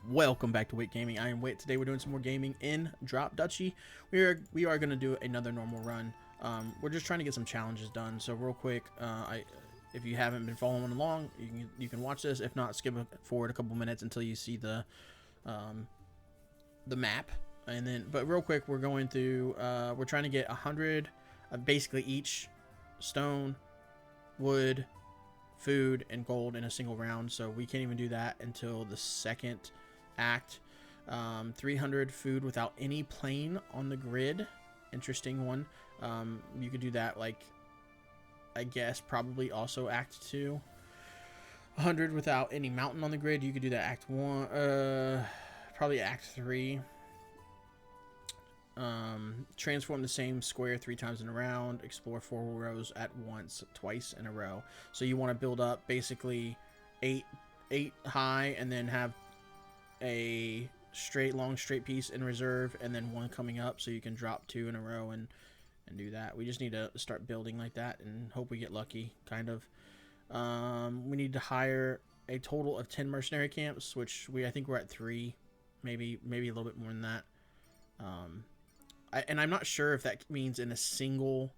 Welcome back to Wit Gaming. I am Wit. Today we're doing some more gaming in Drop Duchy. We are going to do another normal run. We're just trying to get some challenges done. So real quick, if you haven't been following along, you can watch this. If not, skip forward a couple minutes until you see the map. And then, but real quick, we're going through. We're trying to get 100 of basically each stone, wood, food, and gold in a single round. So we can't even do that until the second act. 300 food without any plane on the grid. Interesting one. You could do that, like, I guess probably also act 2. 100 without any mountain on the grid. You could do that act 1. Probably act 3. Transform the same square 3 times in a round. Explore 4 rows at once, twice in a row. So you want to build up basically 8 high, and then have a long straight piece in reserve, and then 1 coming up, so you can drop 2 in a row and do that. We just need to start building like that and hope we get lucky, kind of. We need to hire a total of 10 mercenary camps, which I think we're at 3, maybe a little bit more than that. And I'm not sure if that means in a single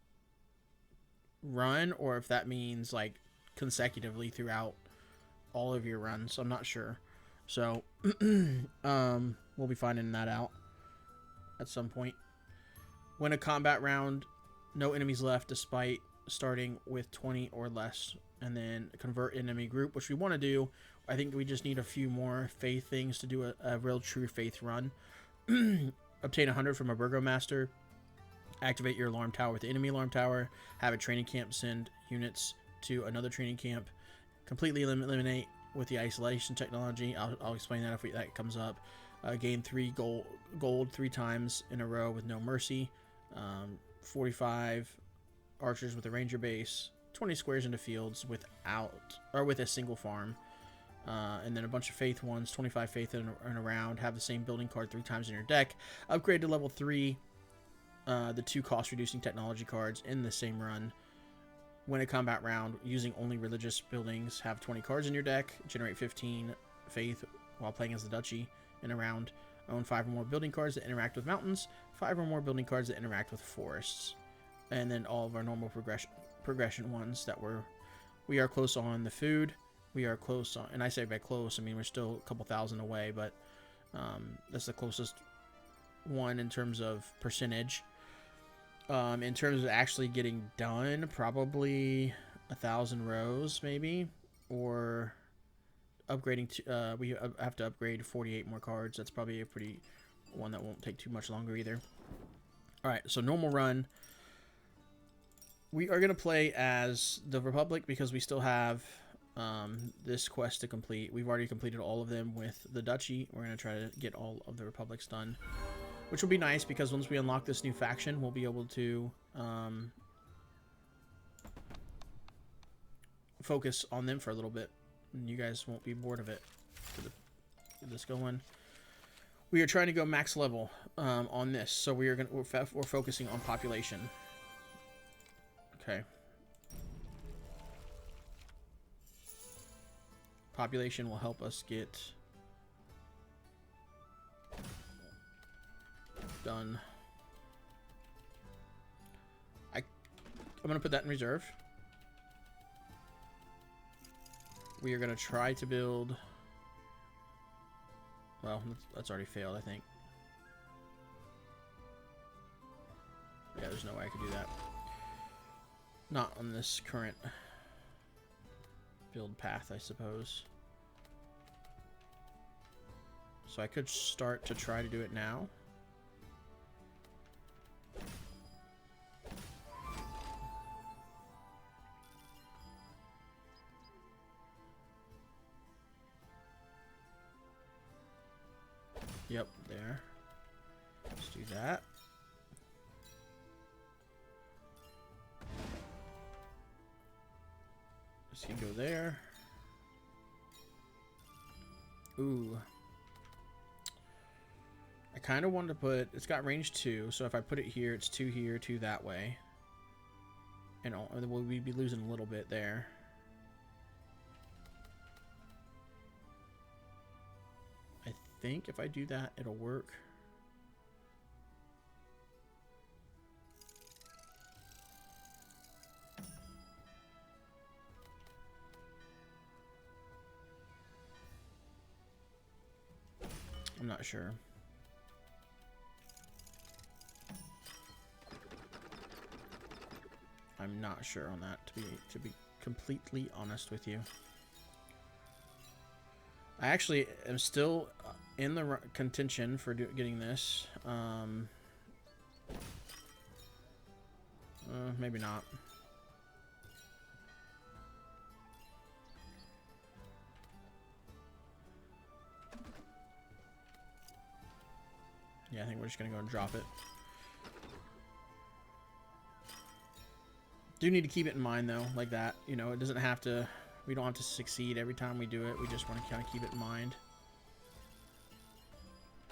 run or if that means like consecutively throughout all of your runs. So I'm not sure. So we'll be finding that out at some point. Win a combat round, no enemies left despite starting with 20 or less, and then convert enemy group, which we want to do. I think we just need a few more faith things to do a real true faith run. Obtain 100 from a burgomaster. Activate your alarm tower with the enemy alarm tower. Have a training camp send units to another training camp. Completely eliminate with the isolation technology. I'll explain that if that comes up. Gain 3 gold 3 times in a row with no mercy. 45 archers with a ranger base. 20 squares into fields with a single farm. And then a bunch of faith ones, 25 faith in a round. Have the same building card 3 times in your deck. Upgrade to level 3 the 2 cost reducing technology cards in the same run. Win a combat round using only religious buildings. Have 20 cards in your deck. Generate 15 faith while playing as the Duchy in a round. Own 5 or more building cards that interact with mountains. 5 or more building cards that interact with forests. And then all of our normal progression ones that we are close on the food. We are close on, and I say by close, I mean we're still a couple thousand away, but that's the closest one in terms of percentage. In terms of actually getting done, probably 1,000 rows maybe, or upgrading to, we have to upgrade 48 more cards. That's probably a pretty one that won't take too much longer either. All right, so normal run. We are going to play as the Republic because we still have this quest to complete. We've already completed all of them with the Duchy. We're going to try to get all of the Republics done, which will be nice because once we unlock this new faction, we'll be able to focus on them for a little bit, and you guys won't be bored of it. Get this going. We are trying to go max level on this, so we're focusing on population. Okay. Population will help us get done. I'm going to put that in reserve. We are going to try to build... Well, that's already failed, I think. Yeah, there's no way I could do that. Not on this current build path, I suppose. So I could start to try to do it now. Yep, there. Let's do that. Just gonna go there. Ooh. I kind of wanted to put... It's got range 2, so if I put it here, it's 2 here, 2 that way. And we'd be losing a little bit there. think if I do that, it'll work. I'm not sure. I'm not sure on that, to be completely honest with you. I actually am still in the contention for getting this. Maybe not. Yeah, I think we're just gonna go and drop it. Do need to keep it in mind though, like that. You know, it doesn't have to. We don't have to succeed every time we do it. We just want to kind of keep it in mind.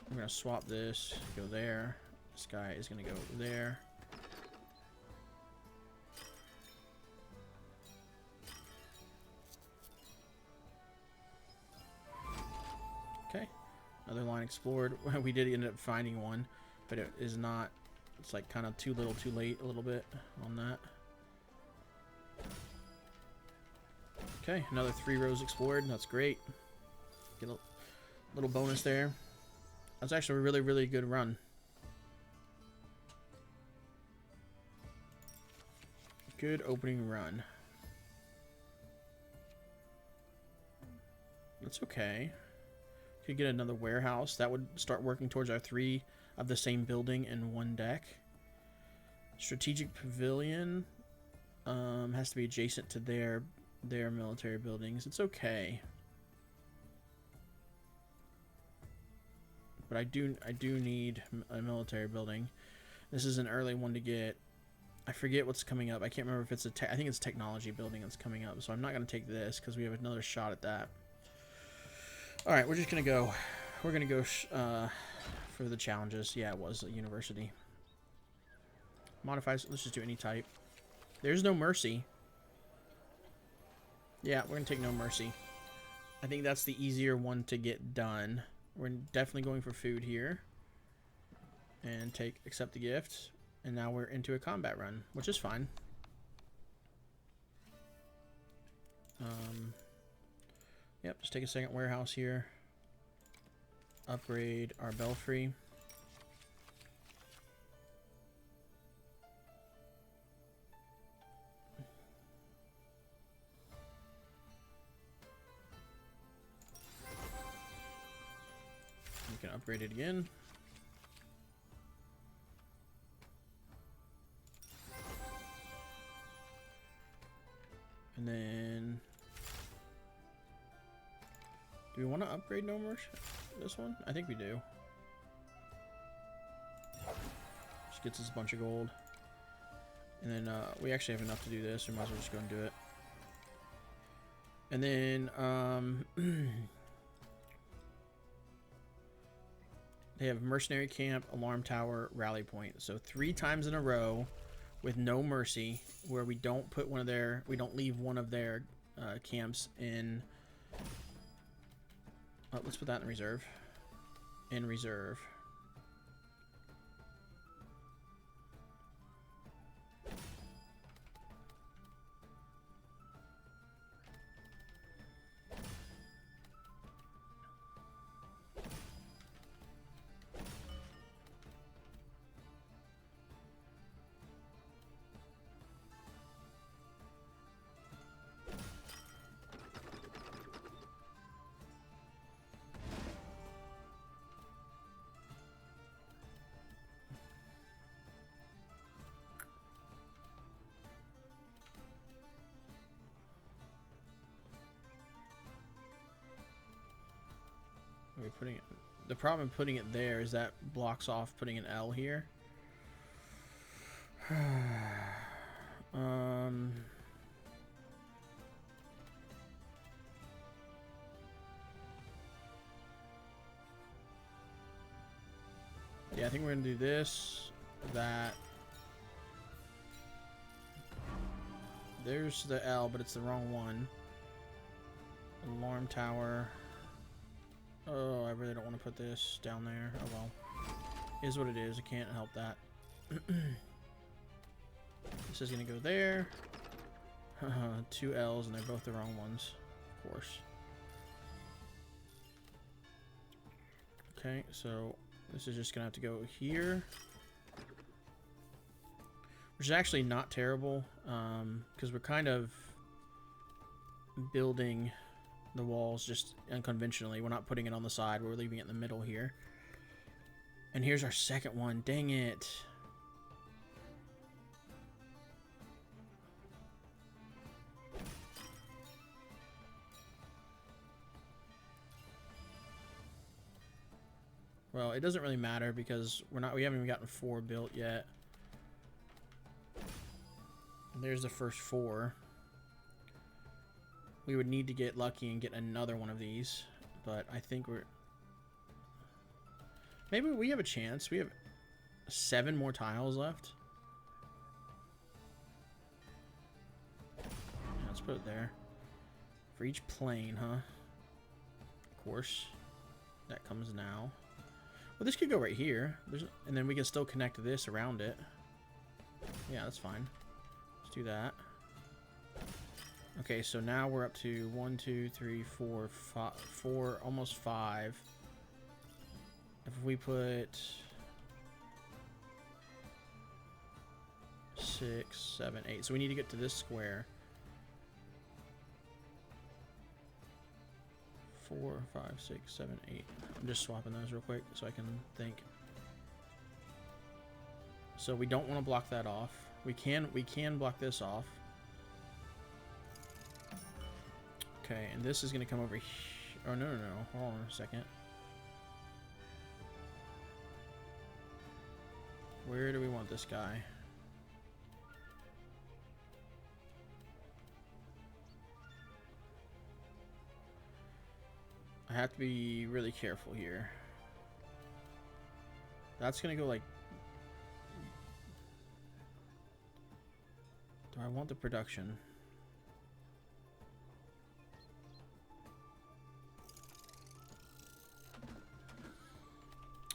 I'm gonna swap this. Go there. This guy is gonna go there. Okay. Another line explored. We did end up finding one, but it is not. It's like kind of too little, too late. A little bit on that. Okay, another 3 rows explored. That's great. Get a little bonus there. That's actually a really, really good run. Good opening run. That's okay. Could get another warehouse. That would start working towards our 3 of the same building in 1 deck. Strategic pavilion has to be adjacent to their military buildings. It's okay. But I do need a military building. This is an early one to get. I forget what's coming up. I can't remember if it's I think it's a technology building that's coming up. So I'm not going to take this because we have another shot at that. All right, we're just going to go. We're going to go for the challenges. Yeah, it was a university. Modifies. Let's just do any type. There's no mercy. Yeah, we're going to take no mercy. I think that's the easier one to get done. We're definitely going for food here. And accept the gift. And now we're into a combat run, which is fine. Yep, just take a second warehouse here. Upgrade our belfry. We can upgrade it again. And then, do we want to upgrade no mercy? This one? I think we do. Just gets us a bunch of gold. And then we actually have enough to do this. We might as well just go and do it. And then they have mercenary camp, alarm tower, rally point. So 3 times in a row with no mercy, where we don't put one of their, we don't leave one of their camps in. Let's put that in reserve. In reserve. Are we putting it? The problem in putting it there is that blocks off putting an L here. Yeah, I think we're gonna do this, that. There's the L, but it's the wrong one. Alarm tower. Oh, I really really don't want to put this down there. Oh well. Is what it is. I can't help that. This is going to go there. 2 L's, and they're both the wrong ones. Of course. Okay, so this is just going to have to go here. Which is actually not terrible, because we're kind of building the walls just unconventionally. We're not putting it on the side. We're leaving it in the middle here. And here's our second one. Dang it. Well, it doesn't really matter because we haven't even gotten 4 built yet. There's the first 4. We would need to get lucky and get another one of these, but I think maybe we have a chance. We have 7 more tiles left. Yeah, let's put it there. For each plane, huh? Of course. That comes now. Well, this could go right here. And then we can still connect this around it. Yeah, that's fine. Let's do that. Okay, so now we're up to 1, 2, 3, 4, 4, almost 5. If we put 6, 7, 8, so we need to get to this square. 4, 5, 6, 7, 8. I'm just swapping those real quick so I can think. So we don't want to block that off. We can block this off. Okay, and this is going to come over here. Oh, no. Hold on a second. Where do we want this guy? I have to be really careful here. That's going to go like... Do I want the production?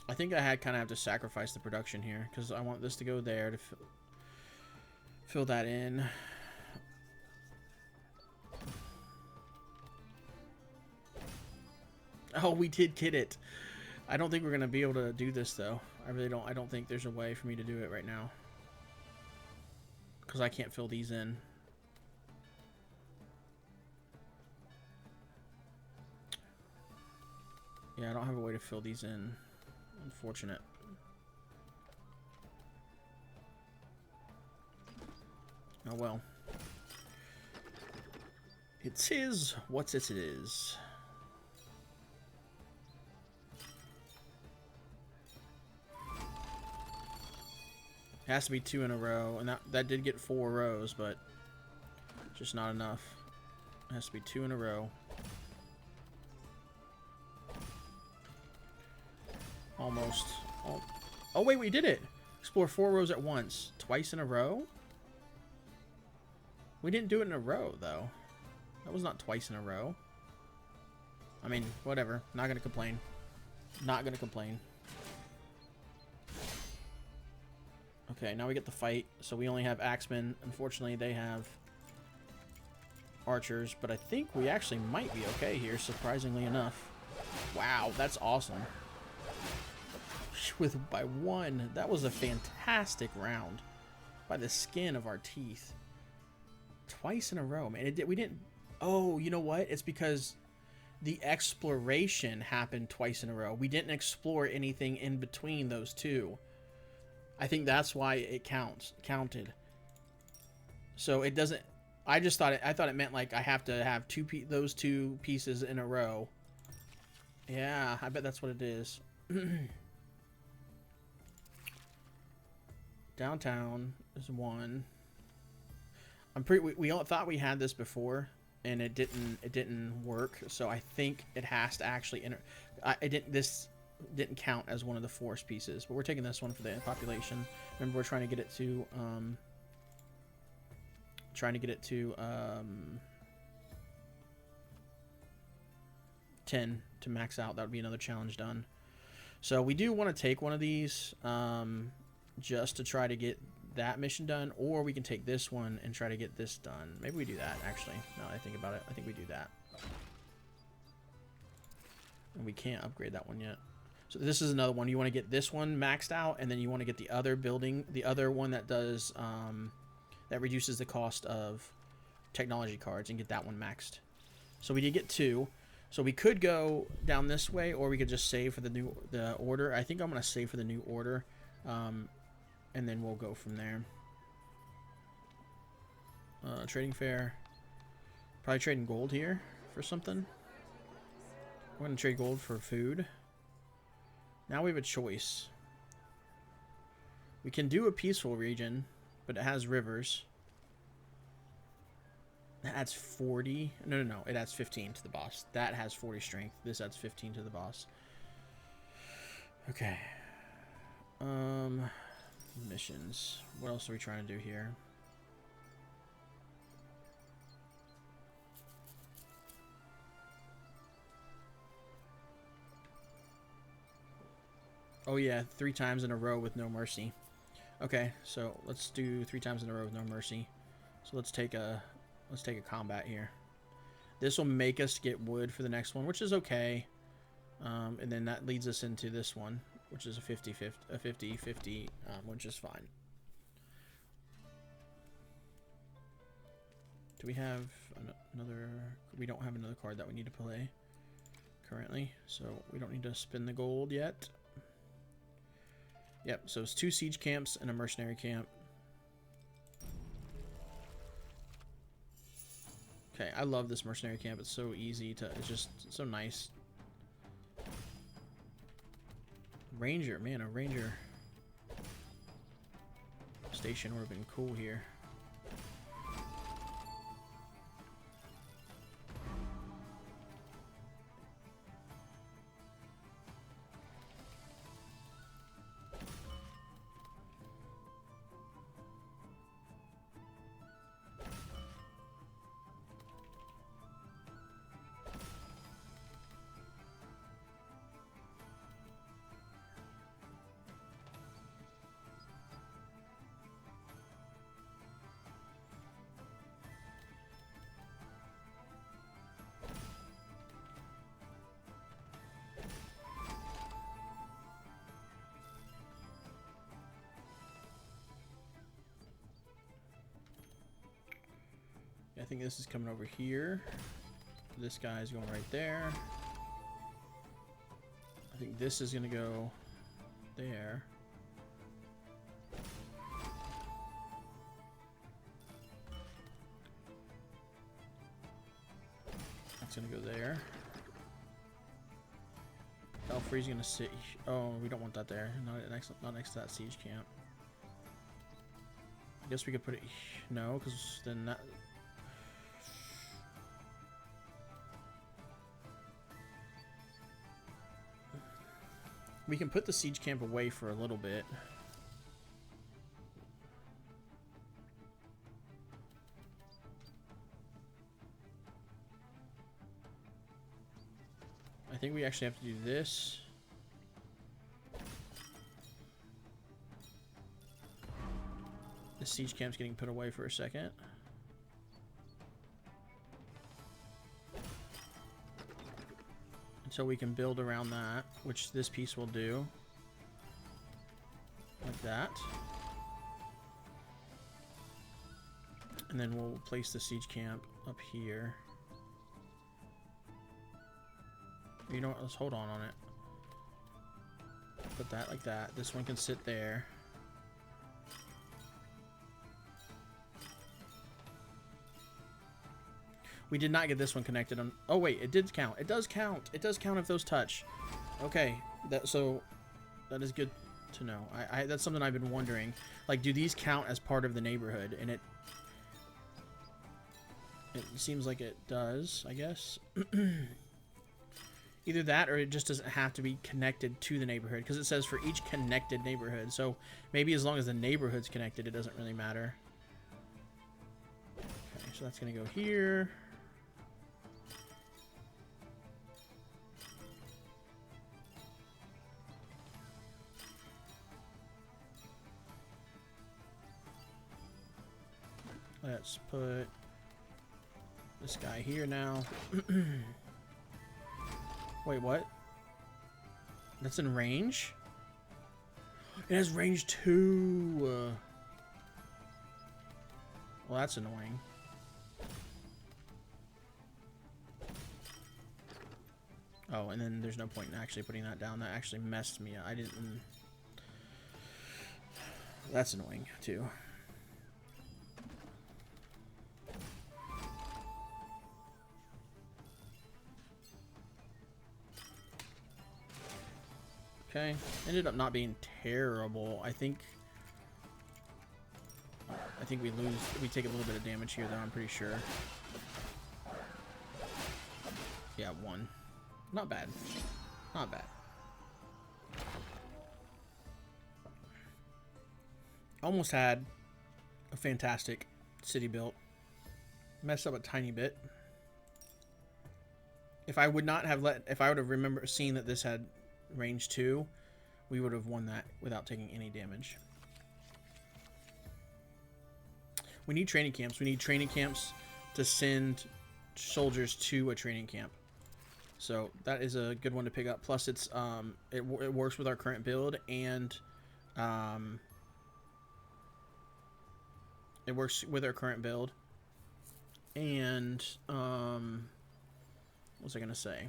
I think I kind of have to sacrifice the production here because I want this to go there to fill that in. Oh, we did get it. I don't think we're going to be able to do this, though. I really don't. I don't think there's a way for me to do it right now because I can't fill these in. Yeah, I don't have a way to fill these in. Unfortunate. Oh well. It is what it is. It has to be 2 in a row, and that did get 4 rows, but just not enough. It has to be 2 in a row. Almost. Oh wait, we did it! Explore 4 rows at once. Twice in a row? We didn't do it in a row, though. That was not twice in a row. I mean, whatever. Not gonna complain. Not gonna complain. Okay, now we get the fight. So we only have axemen. Unfortunately, they have archers. But I think we actually might be okay here, surprisingly enough. Wow, that's awesome. By 1. That was a fantastic round. By the skin of our teeth. Twice in a row, man. We didn't... Oh, you know what? It's because the exploration happened twice in a row. We didn't explore anything in between those two. I think that's why it counted. So it doesn't... I thought it meant like I have to have those 2 pieces in a row. Yeah, I bet that's what it is. Downtown is 1. We all thought we had this before, and it didn't work. So I think it has to actually this didn't count as one of the force pieces, but we're taking this one for the population. Remember, we're trying to get it to 10 to max out. That would be another challenge done. So we do want to take one of these just to try to get that mission done, or we can take this one and try to get this done. Maybe we do that, actually. Now that I think about it, I think we do that. And we can't upgrade that one yet. So this is another one. You want to get this one maxed out, and then you want to get the other building, the other one that does that reduces the cost of technology cards, and get that one maxed. So we did get 2. So we could go down this way, or we could just save for the order. I think I'm gonna save for the new order, and then we'll go from there. Trading fair. Probably trading gold here for something. We're gonna trade gold for food. Now we have a choice. We can do a peaceful region, but it has rivers. That adds 40. No. It adds 15 to the boss. That has 40 strength. This adds 15 to the boss. Okay. Missions. What else are we trying to do here? Oh yeah, 3 times in a row with no mercy. Okay, so let's do 3 times in a row with no mercy. So let's take a combat here. This will make us get wood for the next one, which is okay. And then that leads us into this one, which is a 50-50, which is fine. Do we have another? We don't have another card that we need to play currently, so we don't need to spend the gold yet. Yep, so it's 2 siege camps and a mercenary camp. Okay, I love this mercenary camp. It's so easy to, it's just so nice. Ranger, man, a ranger station would have been cool here. I think this is coming over here. This guy's going right there. I think this is going to go there. That's going to go there. Belfry's going to sit. Oh, we don't want that there. Not next to that siege camp. I guess we could put it. No, because then that. We can put the siege camp away for a little bit. I think we actually have to do this. The siege camp's getting put away for a second. So we can build around that, which this piece will do. Like that. And then we'll place the siege camp up here. You know what? Let's hold on it. Put that like that. This one can sit there. We did not get this one connected on. Oh wait, it did count. It does count. It does count if those touch. Okay, that is good to know. That's something I've been wondering. Like, do these count as part of the neighborhood? And it seems like it does, I guess. Either that, or it just doesn't have to be connected to the neighborhood, because it says for each connected neighborhood. So maybe as long as the neighborhood's connected, it doesn't really matter. Okay, so that's gonna go here. Let's put this guy here now. Wait, what? That's in range? It has range 2. Well, that's annoying. Oh, and then there's no point in actually putting that down. That actually messed me up. I didn't... That's annoying, too. Okay. Ended up not being terrible. I think we take a little bit of damage here, though, I'm pretty sure. Yeah, 1. Not bad. Not bad. Almost had a fantastic city built. Messed up a tiny bit. If I would have seen that this had range 2, we would have won that without taking any damage. We need training camps. We need training camps to send soldiers to a training camp. So that is a good one to pick up. Plus, it's it works with our current build, and it works with our current build. And what was I gonna say?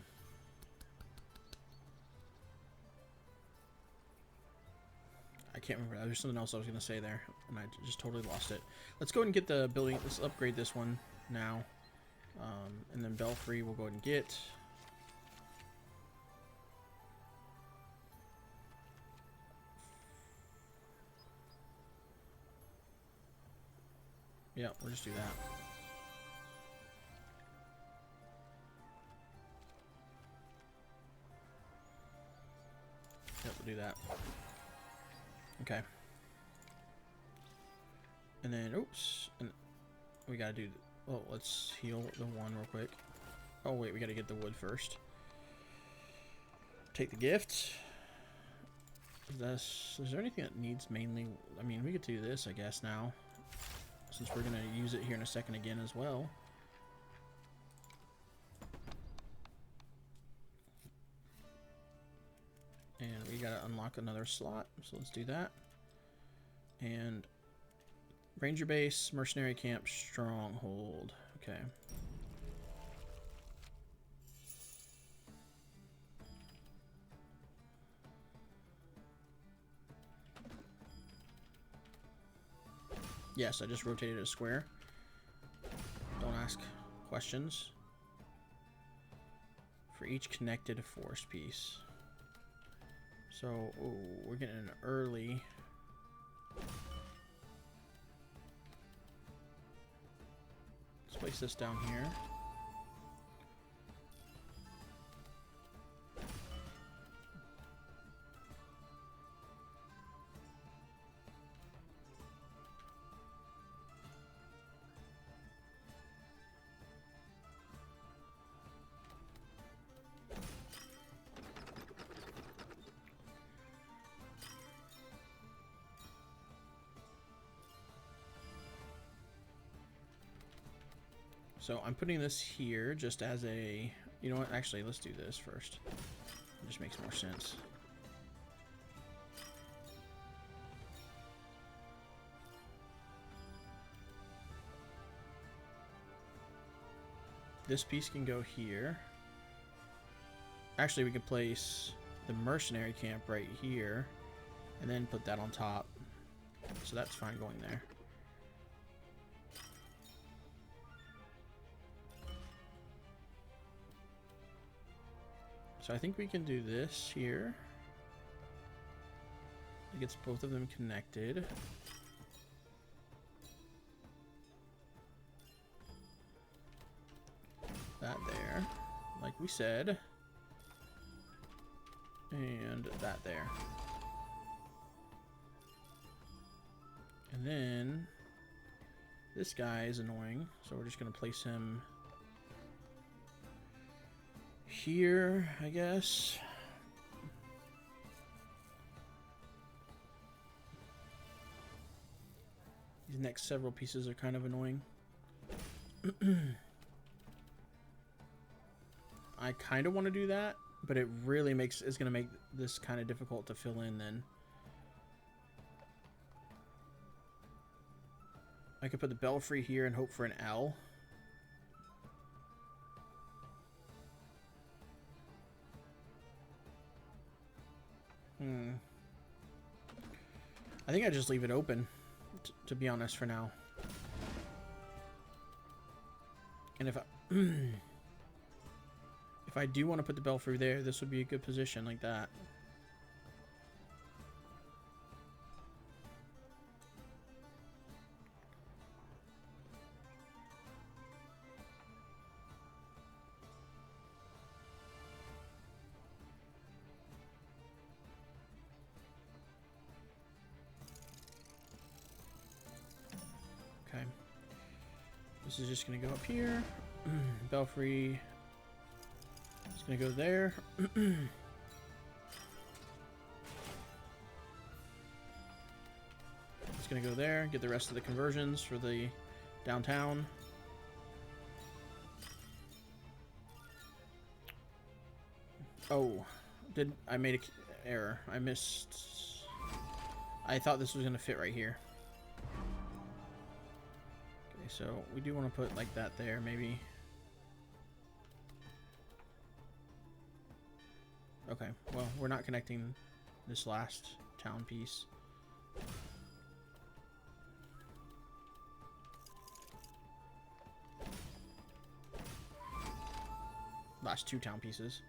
I can't remember. There's something else I was gonna say there, and I just totally lost it. Let's go ahead and get the building. Let's upgrade this one now, and then Belfry we'll go ahead and get. Yeah, we'll just do that. Yep, we'll do that. Okay. And then, oops, and we gotta do. Oh, let's heal the one real quick. Oh wait, we gotta get the wood first. Take the gift. Is there anything that needs mainly? I mean, we could do this, I guess, now, since we're gonna use it here in a second again as well. And we gotta unlock another slot, so let's do that. And Ranger Base, Mercenary Camp, Stronghold. Okay. Yes, I just rotated a square. Don't ask questions. For each connected force piece. So, ooh, we're getting an early. Let's place this down here. So I'm putting this here just as a, you know what, actually let's do this first. It just makes more sense. This piece can go here. Actually, we could place the mercenary camp right here and then put that on top. So that's fine going there. So I think we can do this here. It gets both of them connected. That there, like we said. And that there. And then this guy is annoying, so we're just gonna place him here, I guess. These next several pieces are kind of annoying. I kind of want to do that, but it really is going to make this kind of difficult to fill in then. I could put the belfry here and hope for an L. I think I just leave it open, to be honest, for now. And if I do want to put the belfry there, this would be a good position like that. Okay. This is just going to go up here. Belfry is going to go there. It's going to go there. Get the rest of the conversions for the downtown. Oh, I made an error. I missed. I thought this was going to fit right here. Okay, so we do want to put like that there, maybe. Okay, well, we're not connecting this last town piece. Last two town pieces.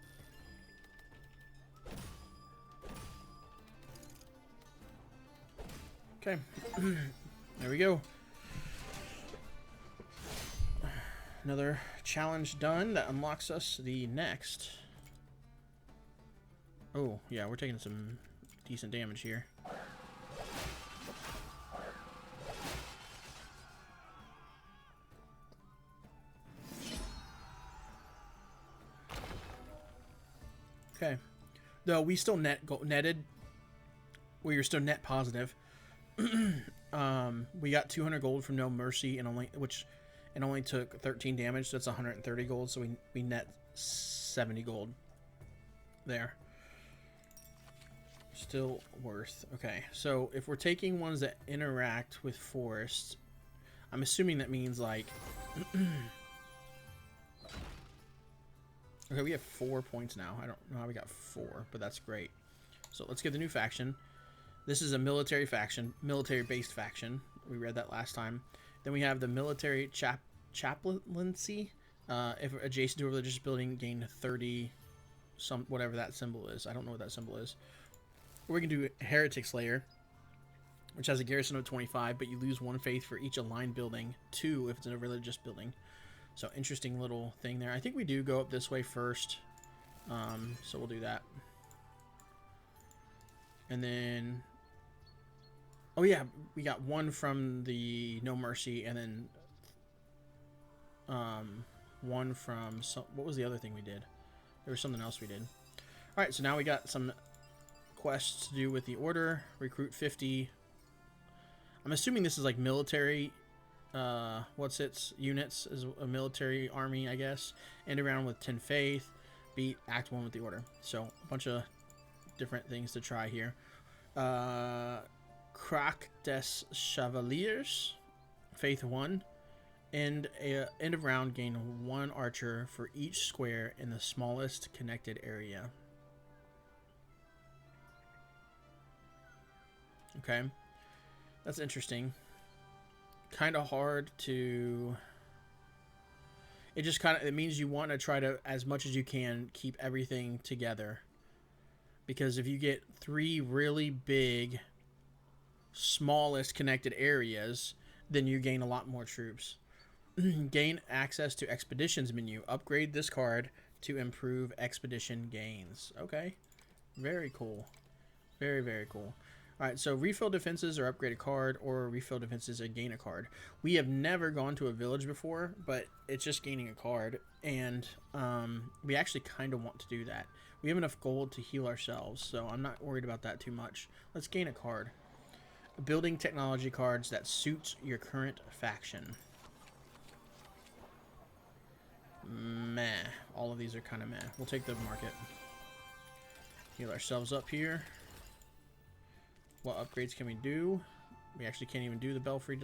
Okay, there we go. Another challenge done. That unlocks us the next. Oh, yeah, we're taking some decent damage here. Okay. Though we still netted. We were still net positive. We got 200 gold from No Mercy and only took 13 damage, so that's 130 gold, so we net 70 gold there. Still worth. Okay, so if we're taking ones that interact with forests, I'm assuming that means like okay, we have 4 points now. I don't know how we got 4, but that's great. So let's get the new faction. This is a military faction, military-based faction. We read that last time. Then we have the military chaplaincy. If adjacent to a religious building, gain 30, whatever that symbol is. I don't know what that symbol is. Or we can do Heretic Slayer, which has a garrison of 25, but you lose 1 faith for each aligned building, 2 if it's in a religious building. So interesting little thing there. I think we do go up this way first, so we'll do that. And then, oh yeah, we got 1 from the No Mercy, and then 1 from what was the other thing we did? There was something else we did. All right, so now we got some quests to do with the order. Recruit 50. I'm assuming this is like military. What's its units is a military army, I guess. End around with 10 faith. Beat Act 1 with the order. So a bunch of different things to try here. Crack des Chevaliers, faith 1. End of round, gain 1 archer for each square in the smallest connected area. Okay, that's interesting. Kind of hard to. It means you want to try to, as much as you can, keep everything together. Because if you get 3 really big, smallest connected areas, then you gain a lot more troops. Gain access to expeditions menu. Upgrade this card to improve expedition gains. Okay, very cool. Very, very cool. All right, so refill defenses or upgrade a card, or refill defenses and gain a card. We have never gone to a village before, but it's just gaining a card, and we actually kind of want to do that. We have enough gold to heal ourselves, so I'm not worried about that too much. Let's gain a card. Building technology cards that suits your current faction. meh. All of these are kind of meh. We'll take the market. Heal ourselves up here. What upgrades can we do? We actually can't even do the belfry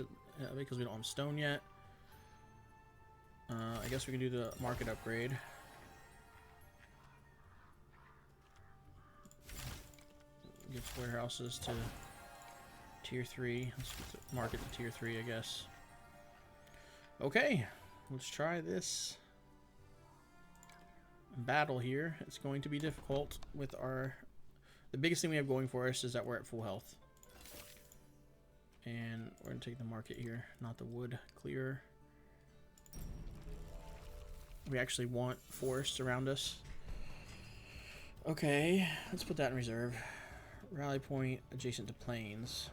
because we don't have stone yet. I guess we can do the market upgrade. Gets warehouses to tier 3. Let's get the market to tier 3, I guess. Okay, let's try this battle here. It's going to be difficult with our... The biggest thing we have going for us is that we're at full health. And we're going to take the market here, not the wood clearer. We actually want forests around us. Okay, let's put that in reserve. Rally point adjacent to plains.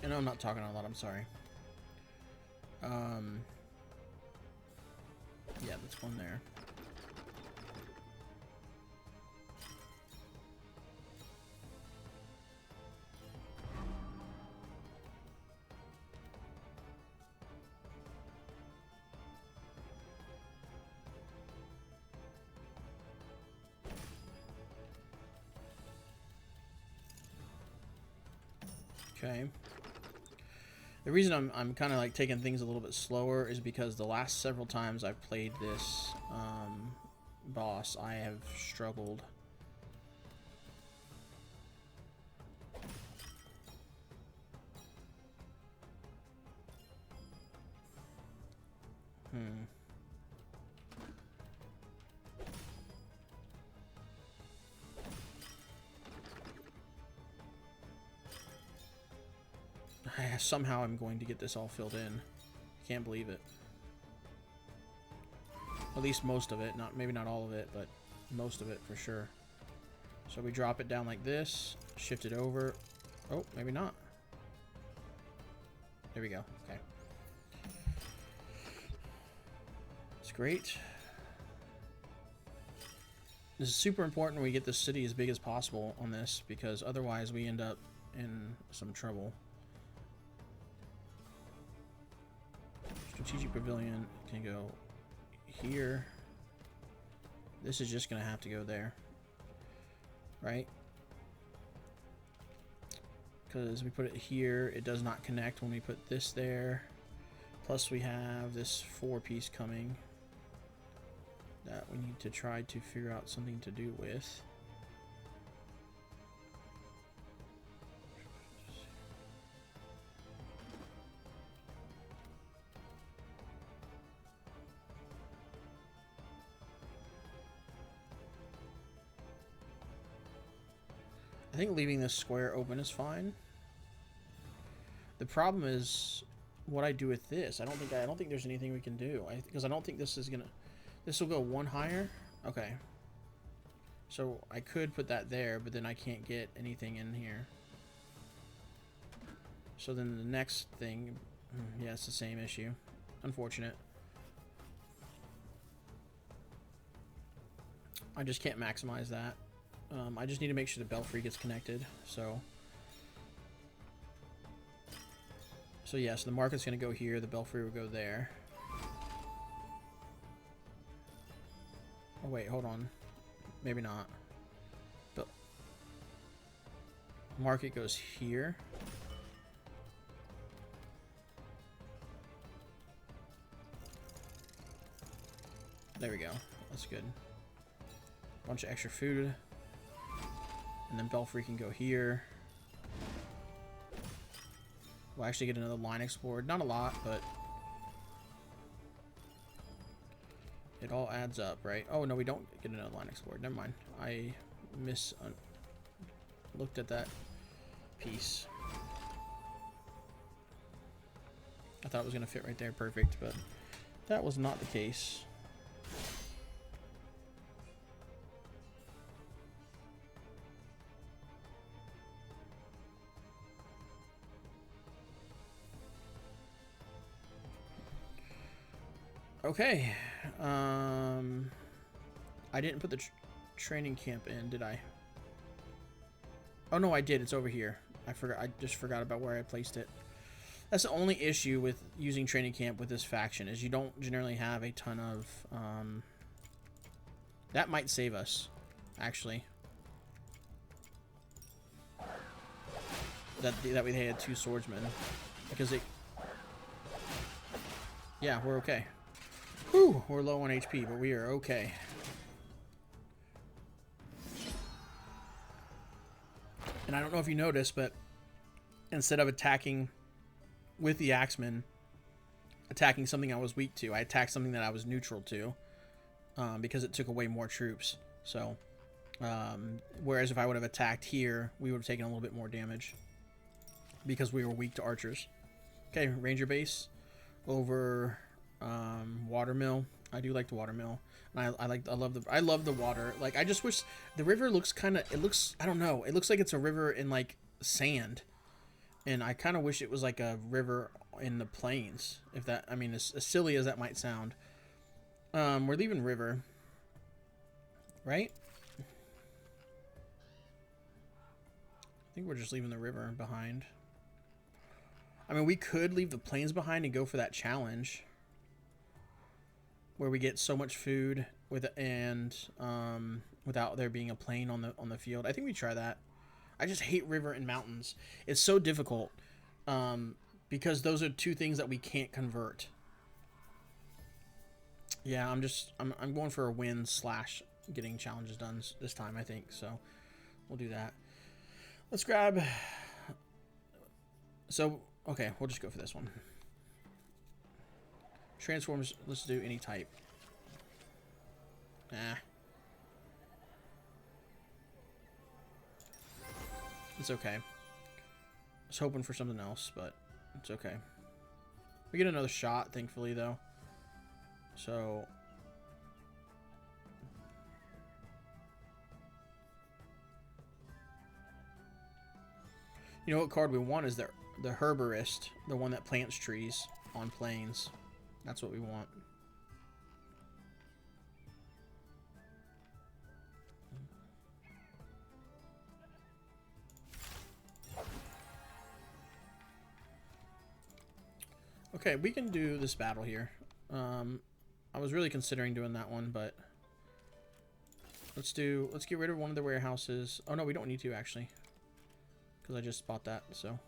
I know I'm not talking a lot, I'm sorry. Yeah, that's one there. Okay. The reason I'm kind of like taking things a little bit slower is because the last several times I've played this boss, I have struggled. Somehow I'm going to get this all filled in. Can't believe it. At least most of it. Maybe not all of it, but most of it for sure. So we drop it down like this. Shift it over. Oh, maybe not. There we go. Okay. It's great. This is super important we get this city as big as possible on this, because otherwise we end up in some trouble. Strategic Pavilion can go here. This is just going to have to go there. Right? Because we put it here, it does not connect when we put this there. Plus we have this 4-piece coming that we need to try to figure out something to do with. I think leaving this square open is fine. The problem is what I do with this. I don't think there's anything we can do. Because I don't think this is gonna. This will go one higher. Okay. So I could put that there, but then I can't get anything in here. So then the next thing, yeah, it's the same issue. Unfortunate. I just can't maximize that. I just need to make sure the belfry gets connected. So yeah, so the market's going to go here. The belfry will go there. Oh, wait, hold on. Maybe not. Market goes here. There we go. That's good. Bunch of extra food. And then Belfry can go here. We'll actually get another line explored. Not a lot, but it all adds up, right? Oh, no, we don't get another line explored. Never mind. I looked at that piece. I thought it was going to fit right there perfect, but that was not the case. Okay. I didn't put the training camp in, did I? Oh no, I did. It's over here. I forgot. I just forgot about where I placed it. That's the only issue with using training camp with this faction, is you don't generally have a ton of that might save us, actually. That way they had 2 swordsmen, because it. Yeah, we're okay. Whew, we're low on HP, but we are okay. And I don't know if you noticed, but instead of attacking with the Axemen, attacking something I was weak to, I attacked something that I was neutral to, because it took away more troops. So, whereas if I would have attacked here, we would have taken a little bit more damage, because we were weak to archers. Okay, Ranger base over Watermill. I do like the Watermill. And I love the water. Like, I just wish the river looks kind of, I don't know, it looks like it's a river in like sand, and I kind of wish it was like a river in the plains. If that, I mean, as silly as that might sound. We're leaving river, right? I think we're just leaving the river behind. I mean, we could leave the plains behind and go for that challenge, where we get so much food without there being a plain on the field. I think we try that. I just hate river and mountains. It's so difficult, because those are 2 things that we can't convert. Yeah, I'm going for a win / getting challenges done this time, I think. So we'll do that. Let's grab. So okay, we'll just go for this one. Transforms, let's do any type. Nah. It's okay. I was hoping for something else, but it's okay. We get another shot, thankfully, though. So you know what card we want is the herborist, the one that plants trees on plains. That's what we want. Okay, we can do this battle here. I was really considering doing that one, but let's get rid of one of the warehouses. Oh no, we don't need to actually, because I just bought that, so.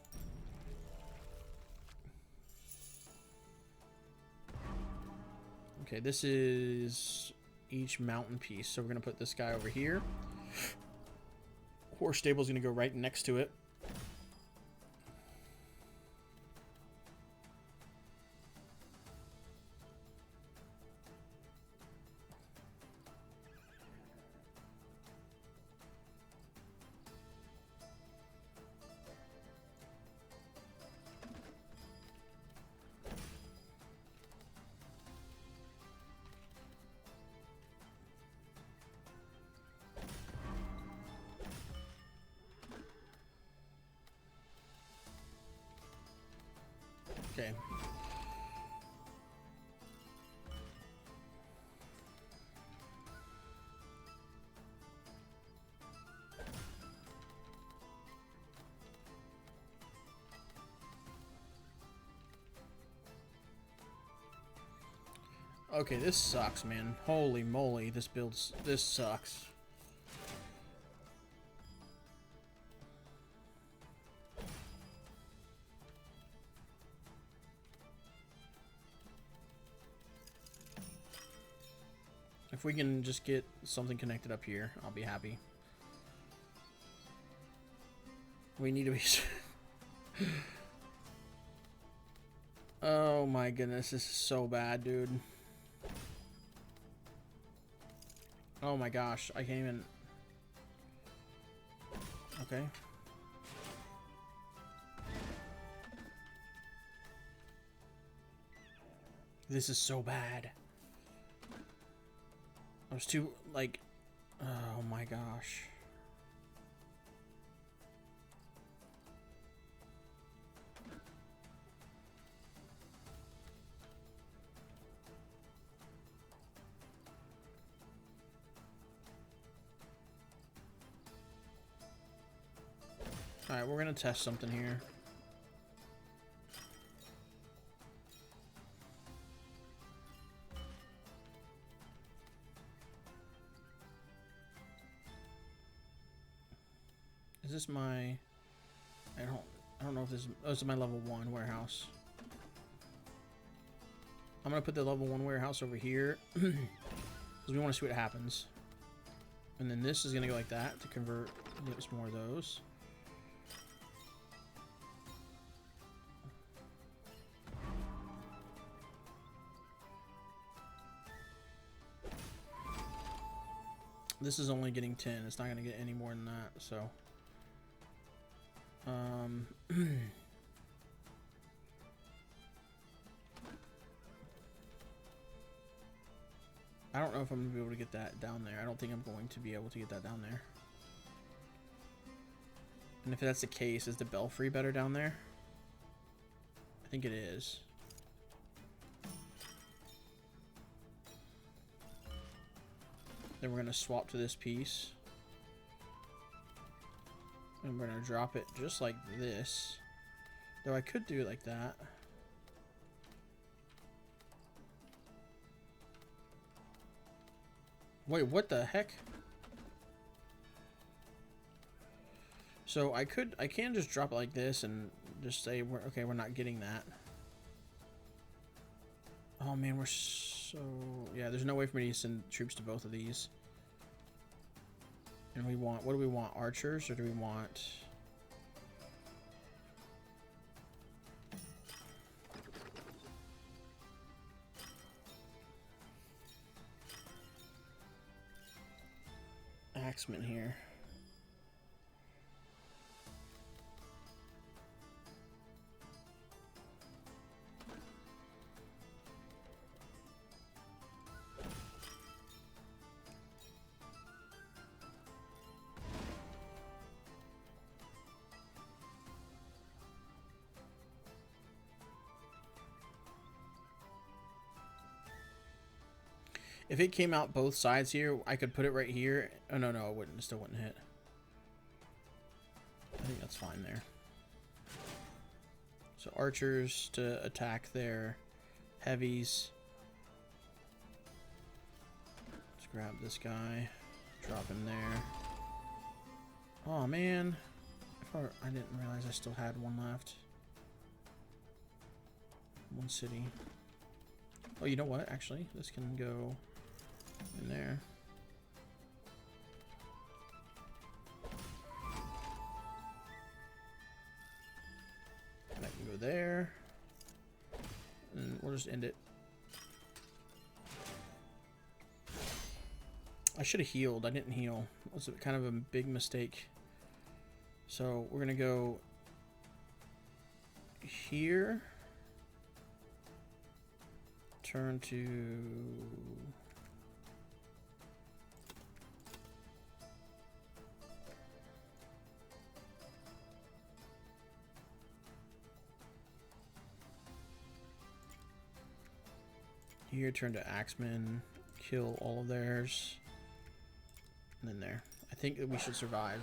Okay, this is each mountain piece. So we're going to put this guy over here. Horse stable is going to go right next to it. Okay. Okay, this sucks, man. Holy moly, this sucks. we can just get something connected up here, I'll be happy. We need to be... Oh my goodness, this is so bad, dude. Oh my gosh, I can't even... Okay. This is so bad. I was too, like... Oh my gosh. Alright, we're gonna test something here. Is this my... I don't know if this is... Oh, this is my level 1 warehouse. I'm gonna put the level 1 warehouse over here. Because we want to see what happens. And then this is gonna go like that to convert some more of those. This is only getting 10. It's not going to get any more than that, so... I don't know if I'm going to be able to get that down there. I don't think I'm going to be able to get that down there. And if that's the case, is the belfry better down there? I think it is. Then we're going to swap to this piece. And we're going to drop it just like this. Though I could do it like that. Wait, what the heck? So I can just drop it like this and just say, okay, we're not getting that. Oh man, we're so... Yeah, there's no way for me to send troops to both of these. And we want... What do we want? Archers? Or do we want... Axemen here. If it came out both sides here, I could put it right here. Oh, no, it wouldn't. It still wouldn't hit. I think that's fine there. So archers to attack their heavies. Let's grab this guy. Drop him there. Oh, man. I didn't realize I still had one left. One city. Oh, you know what? Actually, this can go... in there. That can go there. And we'll just end it. I should have healed. I didn't heal. It was kind of a big mistake. So we're gonna go here. Turn to... here, turn to Axemen, kill all of theirs, and then there. I think that we should survive.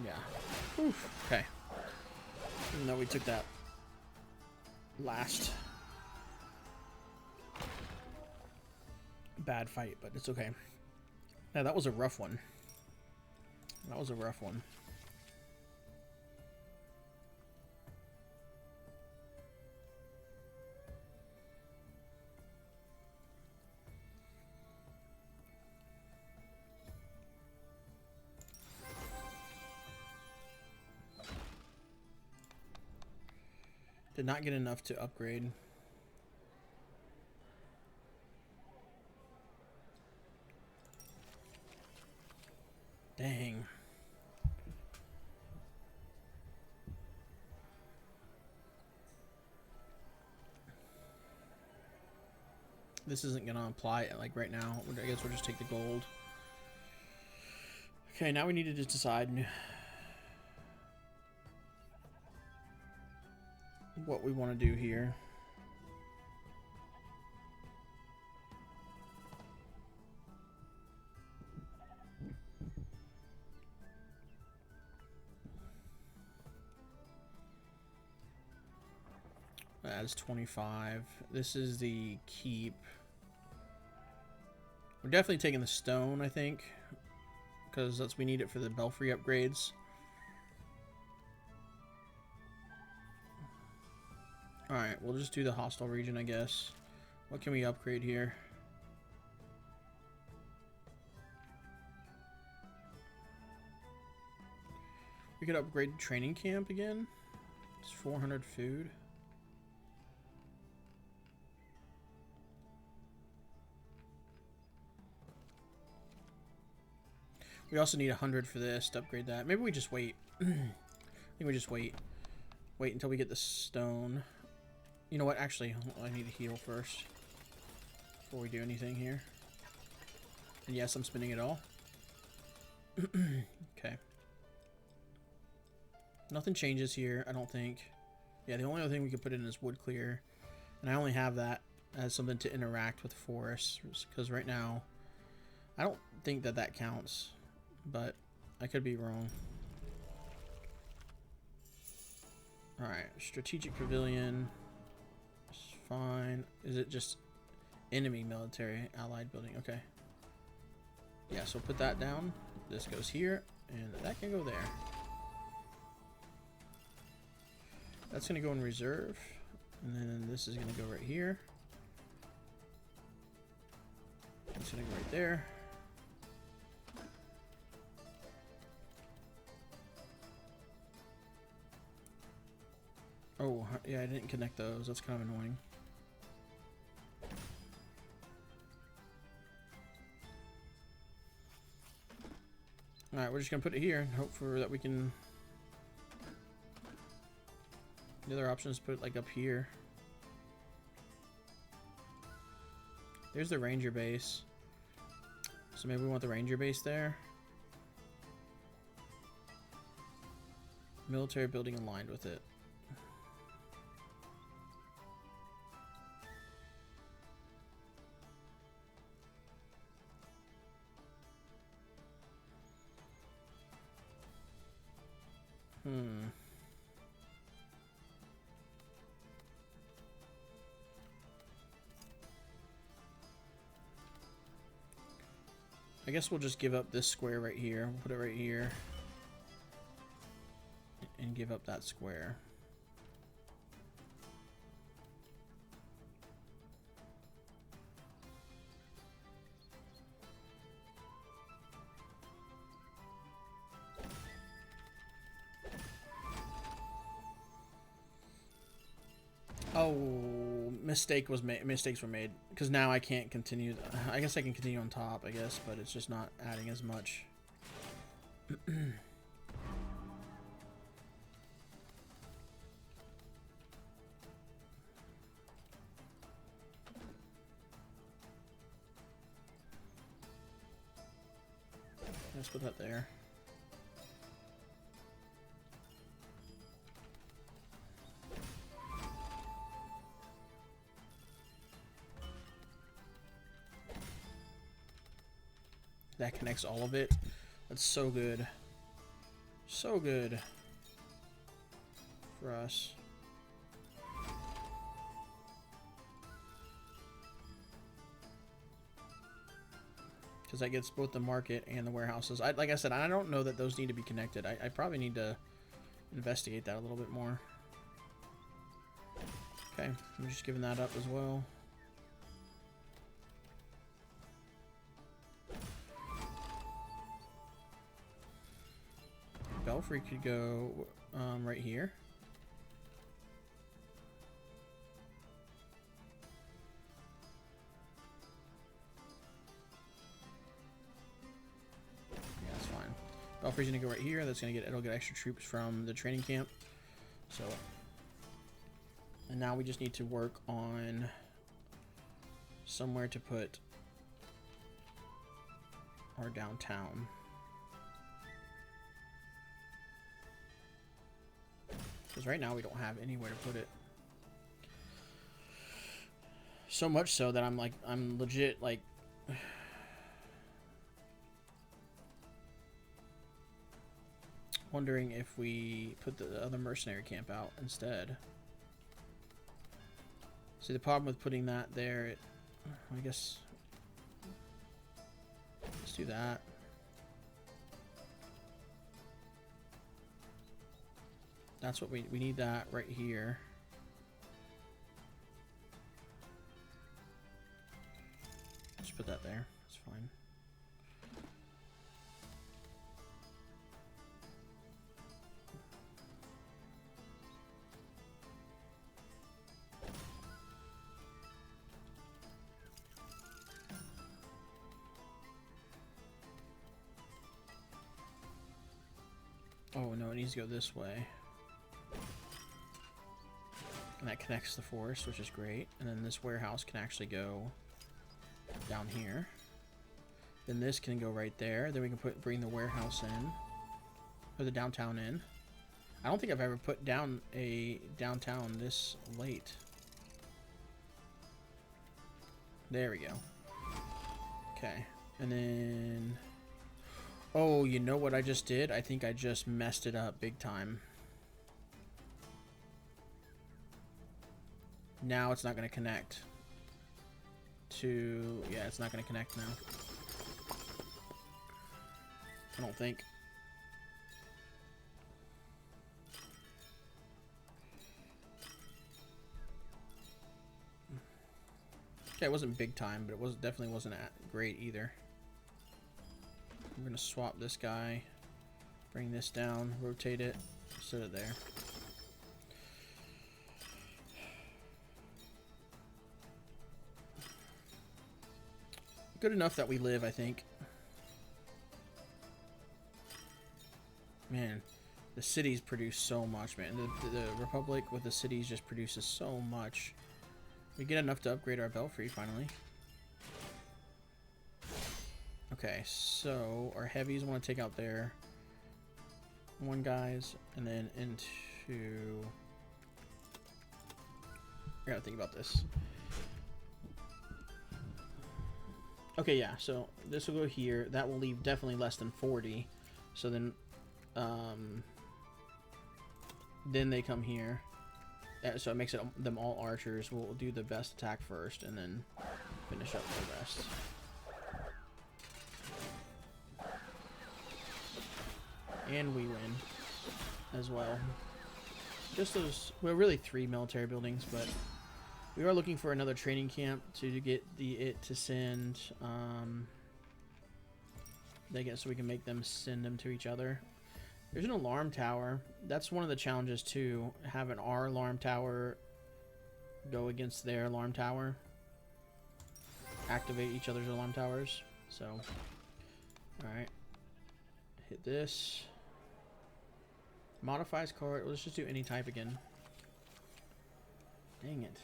Yeah. Oof. Okay. Even though we took that last bad fight, but it's okay. Yeah, that was a rough one. That was a rough one. Did not get enough to upgrade. Dang. This isn't gonna apply like right now. I guess we'll just take the gold. Okay, now we need to just decide what we want to do here. That is 25. This is the keep. We're definitely taking the stone, I think, because we need it for the belfry upgrades. Alright, we'll just do the hostile region, I guess. What can we upgrade here? We could upgrade training camp again. It's 400 food. We also need 100 for this to upgrade that. Maybe we just wait. I think we just wait. Wait until we get the stone. You know what? Actually, I need to heal first before we do anything here. And yes, I'm spinning it all. Okay. Nothing changes here, I don't think. Yeah, the only other thing we could put in is wood clear. And I only have that as something to interact with forests. Because right now, I don't think that that counts. But I could be wrong. Alright, strategic pavilion. It's fine. Is it just enemy military allied building? Okay. Yeah, so put that down. This goes here, and that can go there. That's going to go in reserve. And then this is going to go right here. That's going to go right there. Oh, yeah, I didn't connect those. That's kind of annoying. Alright, we're just going to put it here and hope for that we can... The other option is put it like up here. There's the ranger base. So maybe we want the ranger base there. Military building aligned with it. I guess we'll just give up this square right here. We'll put it right here. And give up that square. Oh, mistakes were made because now I can't continue. I guess I can continue on top, I guess, but it's just not adding as much. Let's put that there. That connects all of it. That's so good. So good for us. Because that gets both the market and the warehouses. Like I said, I don't know that those need to be connected. I probably need to investigate that a little bit more. Okay, I'm just giving that up as well. Belfry could go right here. Belfry's gonna go right here. That's gonna get, it'll get extra troops from the training camp. So, and now we just need to work on somewhere to put our downtown. Because right now we don't have anywhere to put it. So much so that I'm legit like wondering if we put the other mercenary camp out instead. See, the problem with putting that there, I guess, let's do that. That's what we need, that right here. Just put that there. It's fine. Oh no, it needs to go this way. And that connects the forest, which is great. And then this warehouse can actually go down here. Then this can go right there. Then we can bring the warehouse in, or the downtown in. I don't think I've ever put down a downtown this late. There we go. Okay, and then, oh, you know what I just did? I think I just messed it up big time. Now it's not going to connect to... Yeah, it's not going to connect now. I don't think. Okay, it wasn't big time, but it was definitely wasn't great either. I'm going to swap this guy, bring this down, rotate it, set it there. Good enough that we live, I think. Man, the cities produce so much, man. The Republic with the cities just produces so much. We get enough to upgrade our belfry, finally. Okay, so our heavies want to take out their one guys, and then into... I gotta think about this. Okay, yeah, so this will go here. That will leave definitely less than 40. So then they come here. So it makes it them all archers. We'll do the best attack first, and then finish up the rest. And we win as well. Just those, well, really 3 military buildings, but we are looking for another training camp to get it to send, so we can make them send them to each other. There's an alarm tower. That's one of the challenges too. Having our alarm tower go against their alarm tower. Activate each other's alarm towers. So, alright. Hit this. Modifies card. Let's just do any type again. Dang it.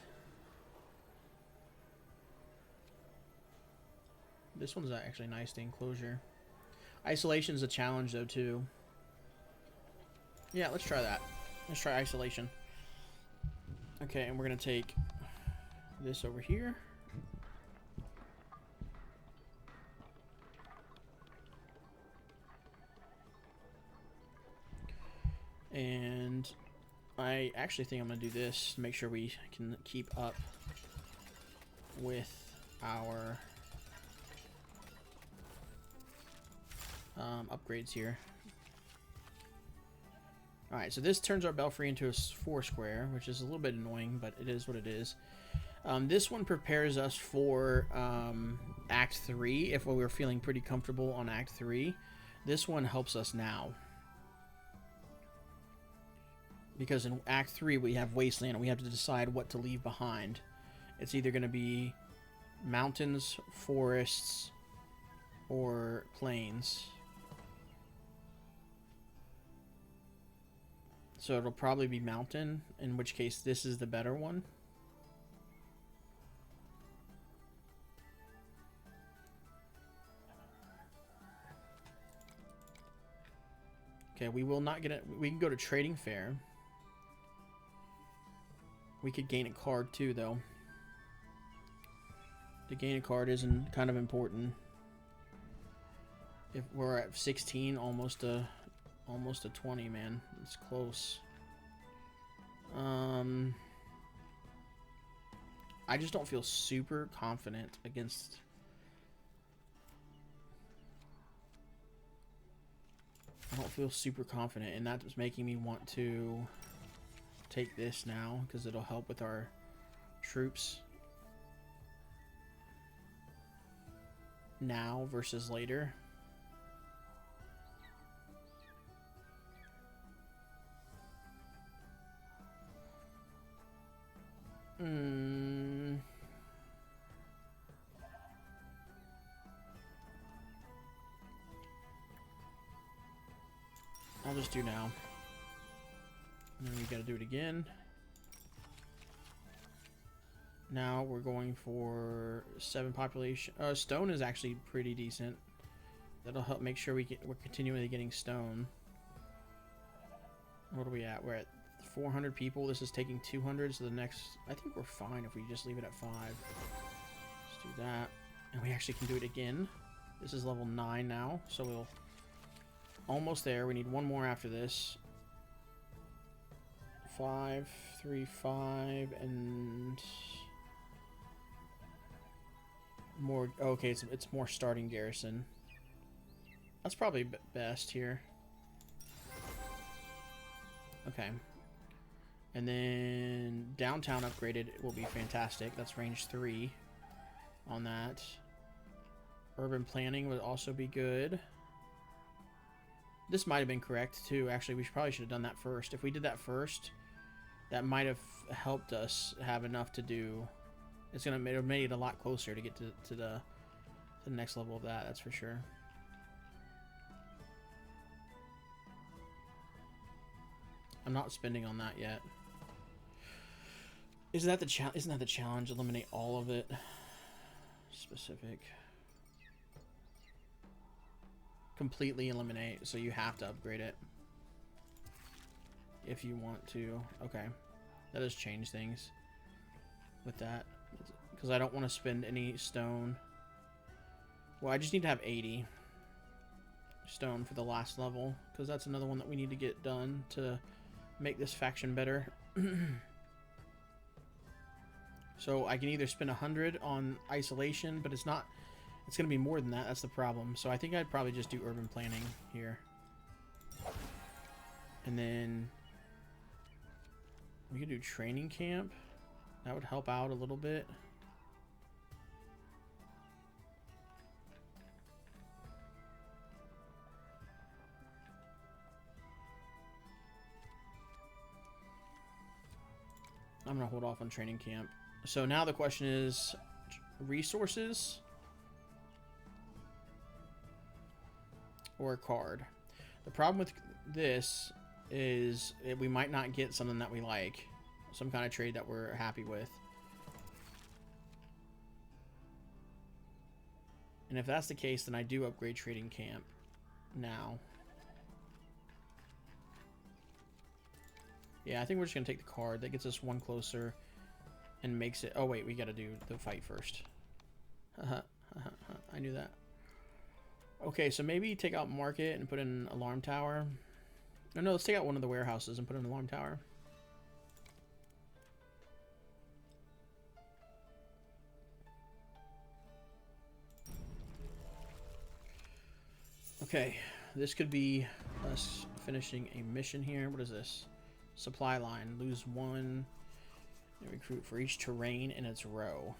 This one's actually nice, the enclosure. Isolation's a challenge though too. Yeah, let's try that. Let's try isolation. Okay, and we're gonna take this over here. And I actually think I'm gonna do this to make sure we can keep up with our upgrades here. Alright, so this turns our belfry into a 4 square, which is a little bit annoying, but it is what it is. This one prepares us for Act 3, if we were feeling pretty comfortable on Act 3. This one helps us now. Because in Act 3 we have Wasteland, and we have to decide what to leave behind. It's either going to be mountains, forests, or plains. So it'll probably be mountain, in which case this is the better one. Okay, we will not get it. We can go to trading fair. We could gain a card too, though. To gain a card isn't kind of important. If we're at 16, almost a 20, man. It's close. I just don't feel super confident against. I don't feel super confident, and that's making me want to take this now because it'll help with our troops now versus later. I'll just do now. And then we gotta do it again. Now we're going for 7 population. Stone is actually pretty decent. That'll help make sure we're continually getting stone. What are we at? We're at 400 people. This is taking 200, so the next... I think we're fine if we just leave it at 5. Let's do that. And we actually can do it again. This is level 9 now, so we'll... Almost there. We need one more after this. 5, 3, 5, and... More... Okay, it's more starting garrison. That's probably best here. Okay. And then downtown upgraded will be fantastic. That's range 3 on that. Urban planning would also be good. This might have been correct too. Actually, we probably should have done that first. If we did that first, that might have helped us have enough to do. It's gonna have made it a lot closer to get to the next level of that. That's for sure. I'm not spending on that yet. Isn't that the challenge? Eliminate all of it. Specific. Completely eliminate, so you have to upgrade it if you want to. Okay, that does change things with that, because I don't want to spend any stone. Well, I just need to have 80 stone for the last level, because that's another one that we need to get done to make this faction better. So I can either spend 100 on isolation, but it's not. It's going to be more than that. That's the problem. So I think I'd probably just do urban planning here. And then we could do training camp. That would help out a little bit. I'm going to hold off on training camp. So now the question is resources or a card. The problem with this is we might not get something that we like, some kind of trade that we're happy with. And if that's the case, then I do upgrade trading camp now. Yeah, I think we're just gonna take the card. That gets us one closer and makes it... Oh wait, we gotta do the fight first. I knew that. Okay, so maybe take out market and put in an alarm tower. No, let's take out one of the warehouses and put in an alarm tower. Okay, this could be us finishing a mission here. What is this? Supply line. Lose 1 and recruit for each terrain in its row.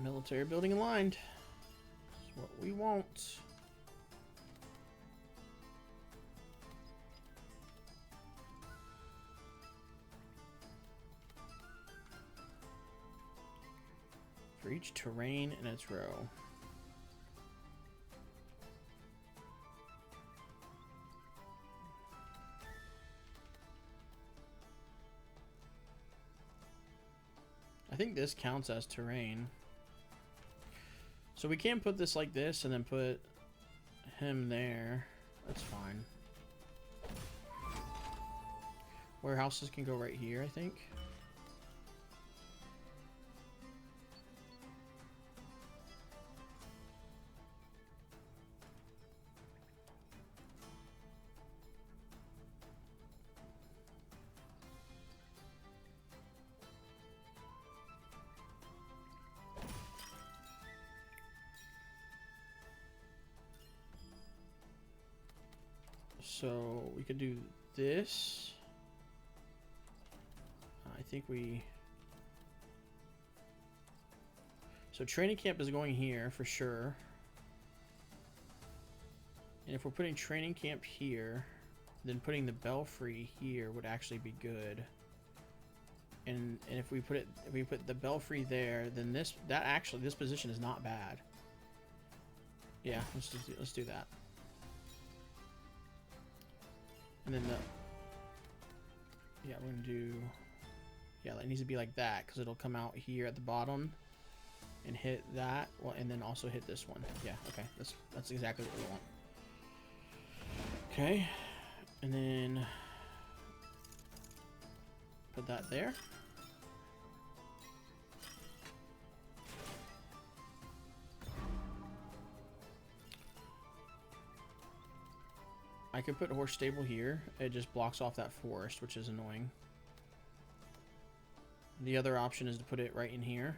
Military building aligned. That's what we want. For each terrain in its row. I think this counts as terrain. So we can put this like this and then put him there. That's fine. Warehouses can go right here, I think. So we could do this. I think we... So training camp is going here for sure. And if we're putting training camp here, then putting the belfry here would actually be good. And if we put the belfry there, then this position is not bad. Yeah, let's do that. And then we're gonna do, it needs to be like that because it'll come out here at the bottom and hit that. Well, and then also hit this one. Yeah, okay, that's exactly what we want. Okay, and then put that there. I could put a horse stable here. It just blocks off that forest, which is annoying. The other option is to put it right in here.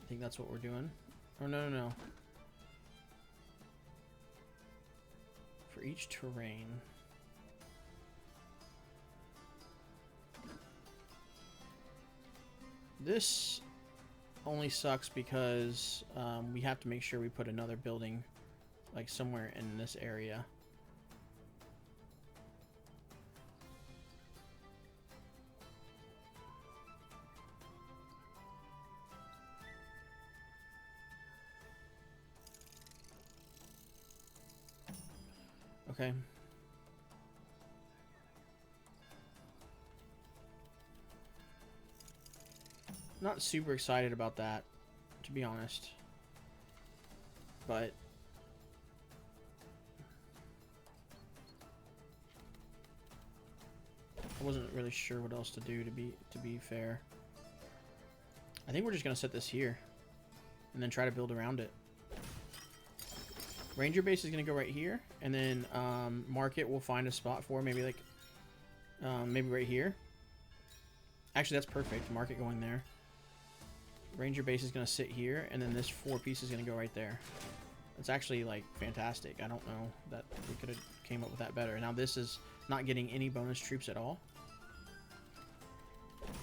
I think that's what we're doing. Oh, no. For each terrain. This only sucks because we have to make sure we put another building like somewhere in this area. Okay. Not super excited about that, to be honest. But I wasn't really sure what else to do, to be fair. I think we're just gonna set this here and then try to build around it. Ranger base is gonna go right here, and then market will find a spot for maybe like maybe right here. Actually, that's perfect. Market going there. Ranger base is gonna sit here, and then this 4-piece is gonna go right there. It's actually like fantastic. I don't know that we could have came up with that better. Now this is not getting any bonus troops at all.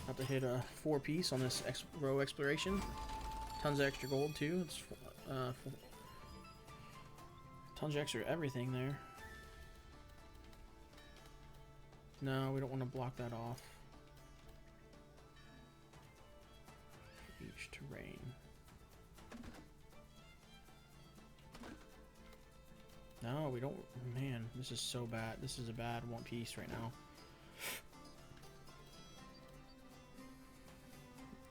Have to hit a 4-piece on this row exploration. Tons of extra gold too. It's tons of extra everything there. No, we don't want to block that off. Each terrain. No, we don't. Man, this is so bad. This is a bad 1-piece right now.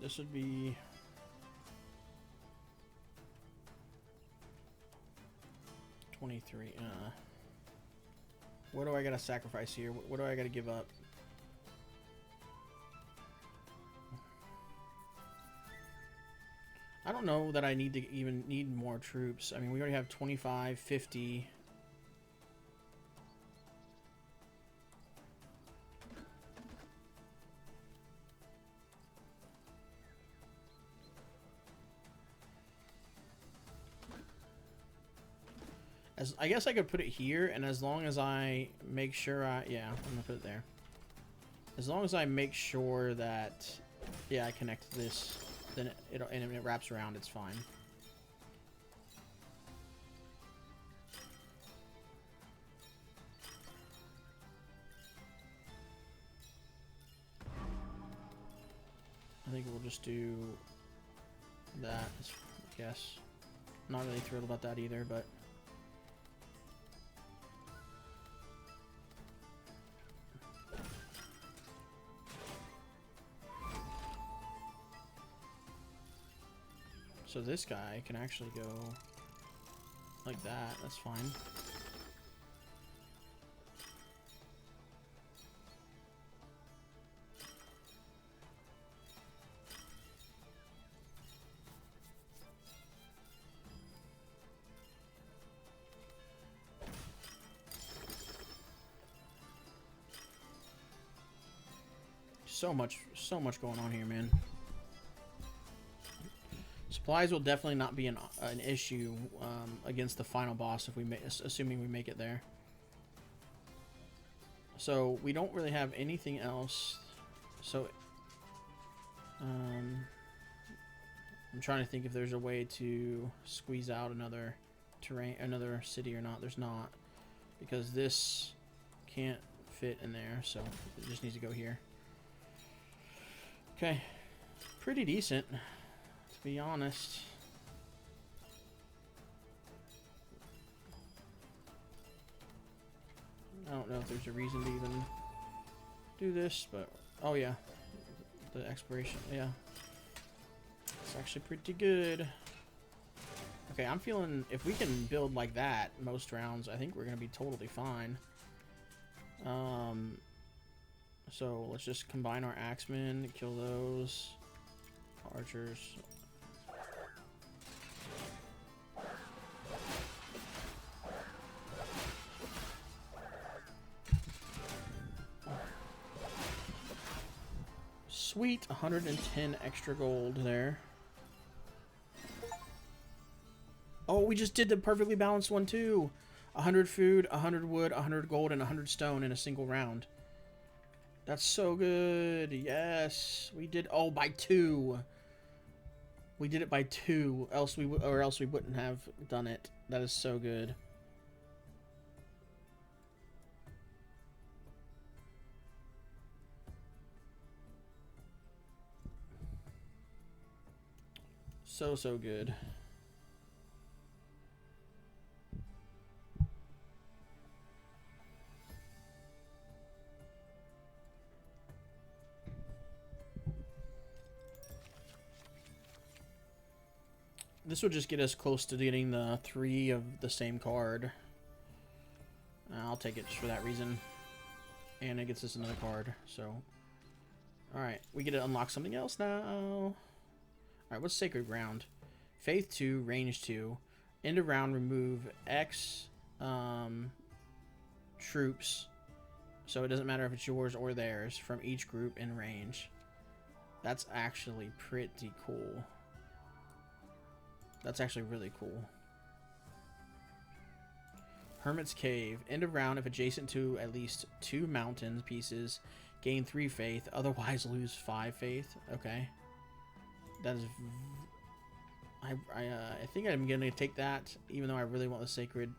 This would be... $23. What do I gotta sacrifice here? What do I gotta give up? I don't know that I need to even need more troops. I mean, we already have 25, 50. I guess I could put it here, and as long as I make sure yeah, I'm gonna put it there. As long as I make sure that, yeah, I connect this then it wraps around, it's fine. I think we'll just do that, I guess. Not really thrilled about that either, but so this guy can actually go like that. That's fine. So much going on here, man. Supplies will definitely not be an issue against the final boss if we assuming we make it there. So we don't really have anything else. So I'm trying to think if there's a way to squeeze out another city or not. There's not, because this can't fit in there, so it just needs to go here. Okay, pretty decent, to be honest. I don't know if there's a reason to even do this, but oh yeah, the exploration, yeah, it's actually pretty good. Okay, I'm feeling if we can build like that most rounds, I think we're gonna be totally fine. So let's just combine our axemen, kill those archers. Sweet, 110 extra gold there. Oh, we just did the perfectly balanced one too. 100 food, 100 wood, 100 gold, and 100 stone in a single round. That's so good. Yes, we did. Oh, by 2. We did it by 2. Else we wouldn't have done it. That is so good. So good. This would just get us close to getting the 3 of the same card. I'll take it just for that reason. And it gets us another card, so. Alright, we get to unlock something else now. Alright, what's Sacred Ground? Faith 2, Range 2. End of round, remove X troops. So it doesn't matter if it's yours or theirs from each group in range. That's actually pretty cool. That's actually really cool. Hermit's Cave. End of round if adjacent to at least 2 mountain pieces. Gain 3 faith. Otherwise lose 5 faith. Okay. That is... I think I'm going to take that, even though I really want the Sacred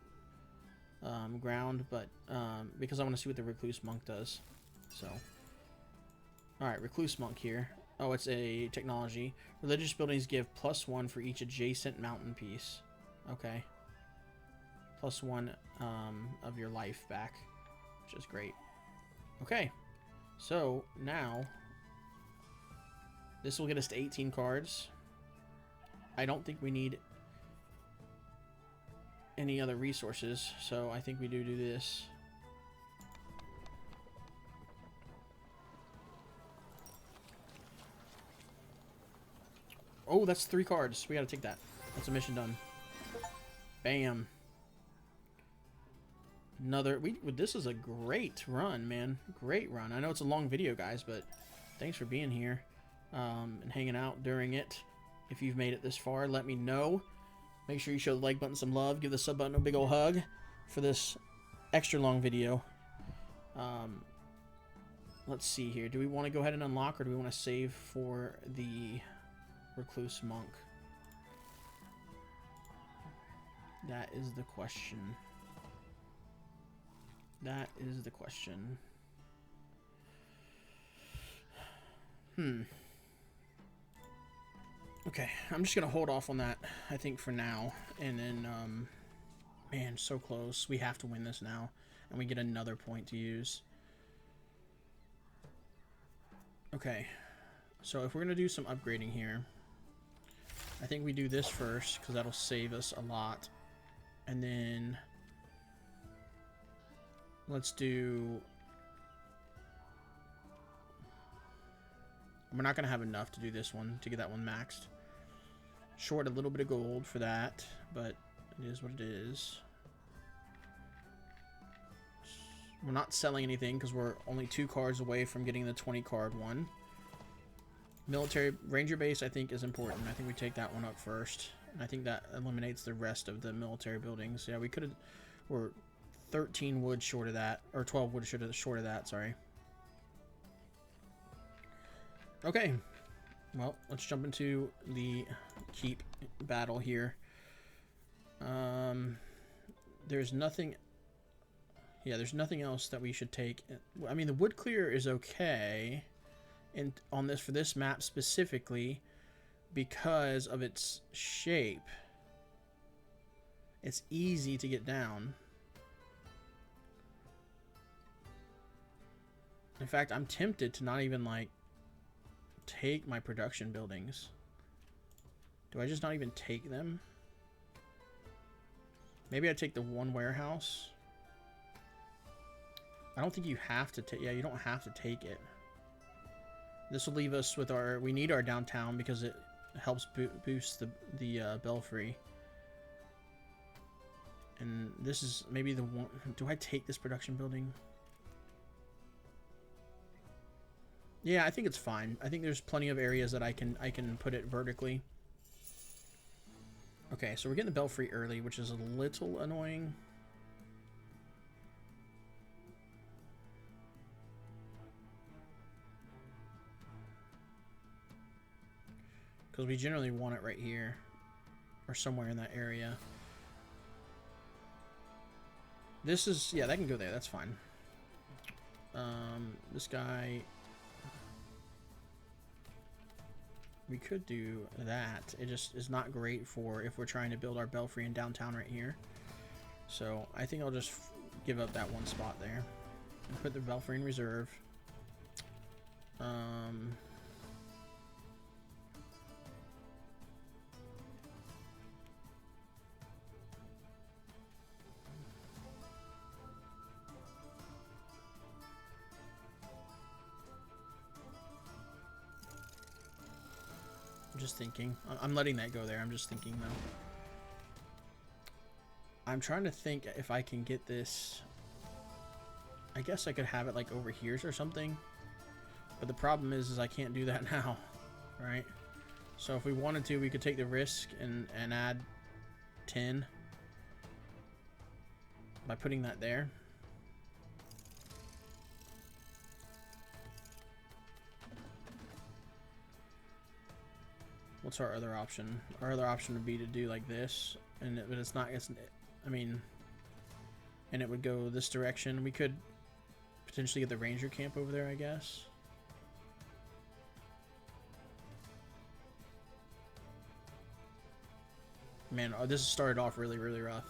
Ground, but because I want to see what the Recluse Monk does. So, alright, Recluse Monk here. Oh, it's a technology. Religious buildings give +1 for each adjacent mountain piece. Okay. +1 of your life back, which is great. Okay, so now this will get us to 18 cards. I don't think we need any other resources, so I think we do this. Oh, that's 3 cards. We gotta take that. That's a mission done. Bam. Another... This is a great run, man. Great run. I know it's a long video, guys, but thanks for being here and hanging out during it. If you've made it this far, let me know. Make sure you show the like button some love. Give the sub button a big ol' hug for this extra long video. Let's see here. Do we want to go ahead and unlock, or do we want to save for the recluse monk? That is the question. That is the question. Okay, I'm just gonna hold off on that, I think, for now. And then, man, so close. We have to win this now. And we get another point to use. Okay, so if we're gonna do some upgrading here, I think we do this first, because that'll save us a lot. And then let's do... We're not going to have enough to do this one, to get that one maxed. Short a little bit of gold for that, but it is what it is. We're not selling anything because we're only 2 cards away from getting the 20 card one. Military Ranger base, I think, is important. I think we take that one up first. And I think that eliminates the rest of the military buildings. Yeah, we could have... We're 13 wood short of that. Or 12 wood short of that, sorry. Okay. Well, let's jump into the keep battle here. There's nothing... Yeah, there's nothing else that we should take. I mean, the wood clear is okay... And on this, for this map specifically, because of its shape, it's easy to get down. In fact, I'm tempted to not even like take my production buildings. Do I just not even take them? Maybe I take the one warehouse. I don't think you have to take. Yeah, you don't have to take it. This will leave us with our... We need our downtown because it helps boost the belfry. And this is maybe the one... Do I take this production building? Yeah, I think it's fine. I think there's plenty of areas that I can put it vertically. Okay, so we're getting the belfry early, which is a little annoying. Because we generally want it right here. Or somewhere in that area. This is... Yeah, that can go there. That's fine. This guy... We could do that. It just is not great for if we're trying to build our belfry in downtown right here. So, I think I'll just give up that one spot there. And put the belfry in reserve. Just thinking. I'm letting that go there. I'm just thinking though. I'm trying to think if I can get this. I guess I could have it like over here or something. But the problem is I can't do that now. Right? So if we wanted to, we could take the risk and add 10 by putting that there. What's our other option? Our other option would be to do like this, and but it's not. I mean, and it would go this direction. We could potentially get the ranger camp over there, I guess. Man, this started off really, really rough.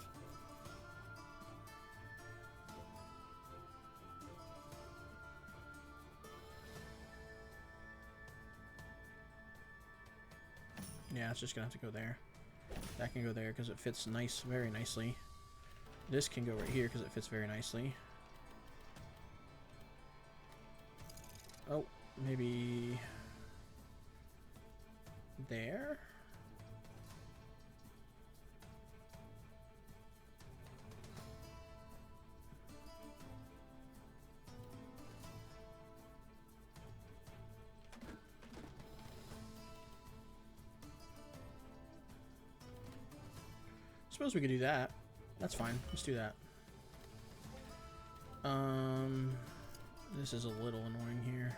Yeah, it's just gonna have to go there. That can go there because it fits very nicely. This can go right here because it fits very nicely. Oh, maybe there? Suppose we could do that. That's fine. Let's do that. This is a little annoying here.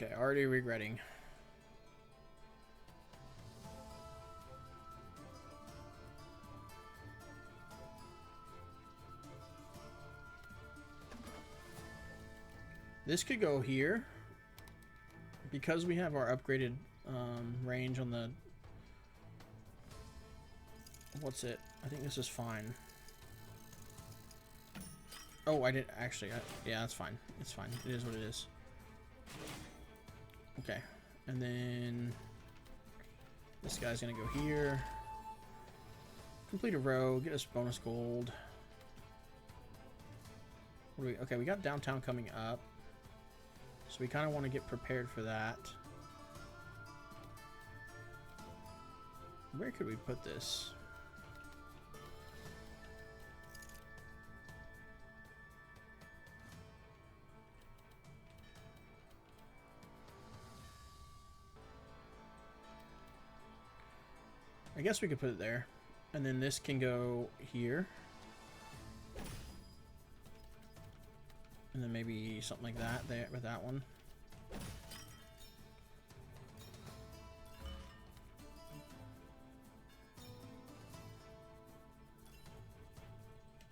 Okay, already regretting. This could go here. Because we have our upgraded range on the... What's it? I think this is fine. Oh, I didn't actually. Yeah, that's fine. It's fine. It is what it is. Okay. And then this guy's going to go here. Complete a row. Get us bonus gold. What do we, okay, we got downtown coming up. So we kind of want to get prepared for that. Where could we put this? I guess we could put it there. And then this can go here. And then maybe something like that there with that one.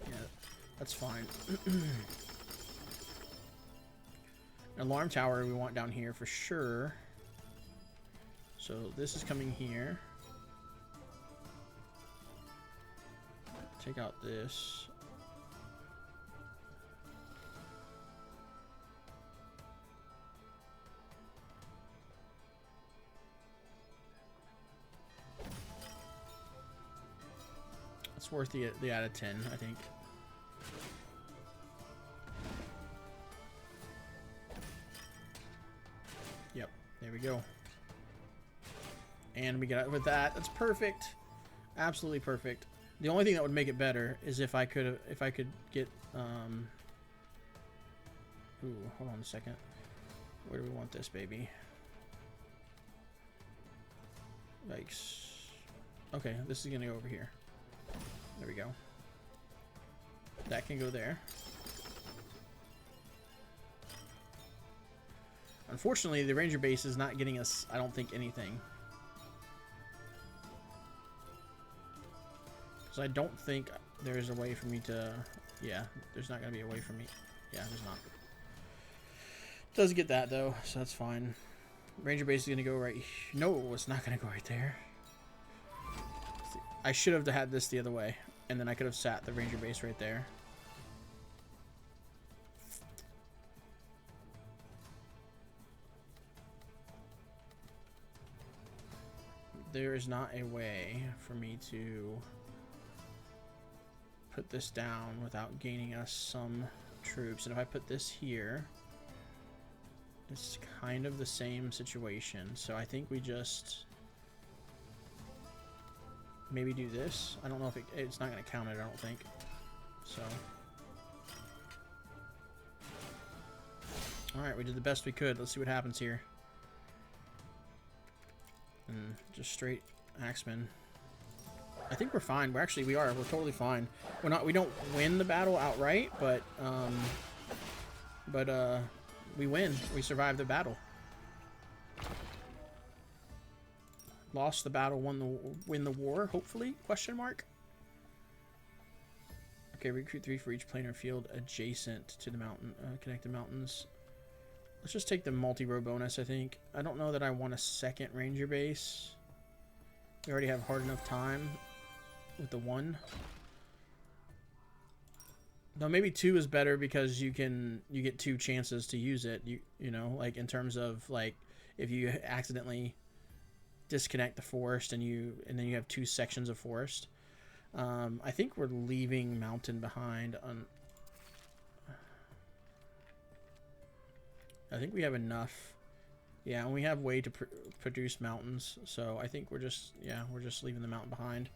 Yeah, that's fine. An alarm tower we want down here for sure. So this is coming here. Take out this. It's worth the out of 10, I think. Yep, there we go. And we got it with that. That's perfect. Absolutely perfect. The only thing that would make it better is if I could get ooh, hold on a second. Where do we want this baby? Yikes. Okay, this is gonna go over here. There we go. That can go there. Unfortunately, the ranger base is not getting us, I don't think, anything. Because I don't think there's a way for me to... Yeah, there's not going to be a way for me. Yeah, there's not. Does get that, though, so that's fine. Ranger base is going to go right... No, it's not going to go right there. I should have had this the other way. And then I could have sat the ranger base right there. There is not a way for me to put this down without gaining us some troops. And if I put this here, it's kind of the same situation. So I think we just maybe do this. I don't know if it's not going to count it, I don't think. So. Alright, we did the best we could. Let's see what happens here. And just straight axemen. I think we're fine. We're totally fine. We don't win the battle outright, but we win. We survive the battle. Lost the battle, win the war, hopefully? Question mark. Okay, recruit 3 for each planar field adjacent to the mountain, connected mountains. Let's just take the multi-row bonus, I think. I don't know that I want a second ranger base. We already have hard enough time with the 1. No, maybe 2 is better because you get 2 chances to use it. You know, like in terms of like if you accidentally disconnect the forest and then you have 2 sections of forest. I think we're leaving mountain behind on. I think we have enough. Yeah, and we have way to produce mountains, so I think we're just leaving the mountain behind,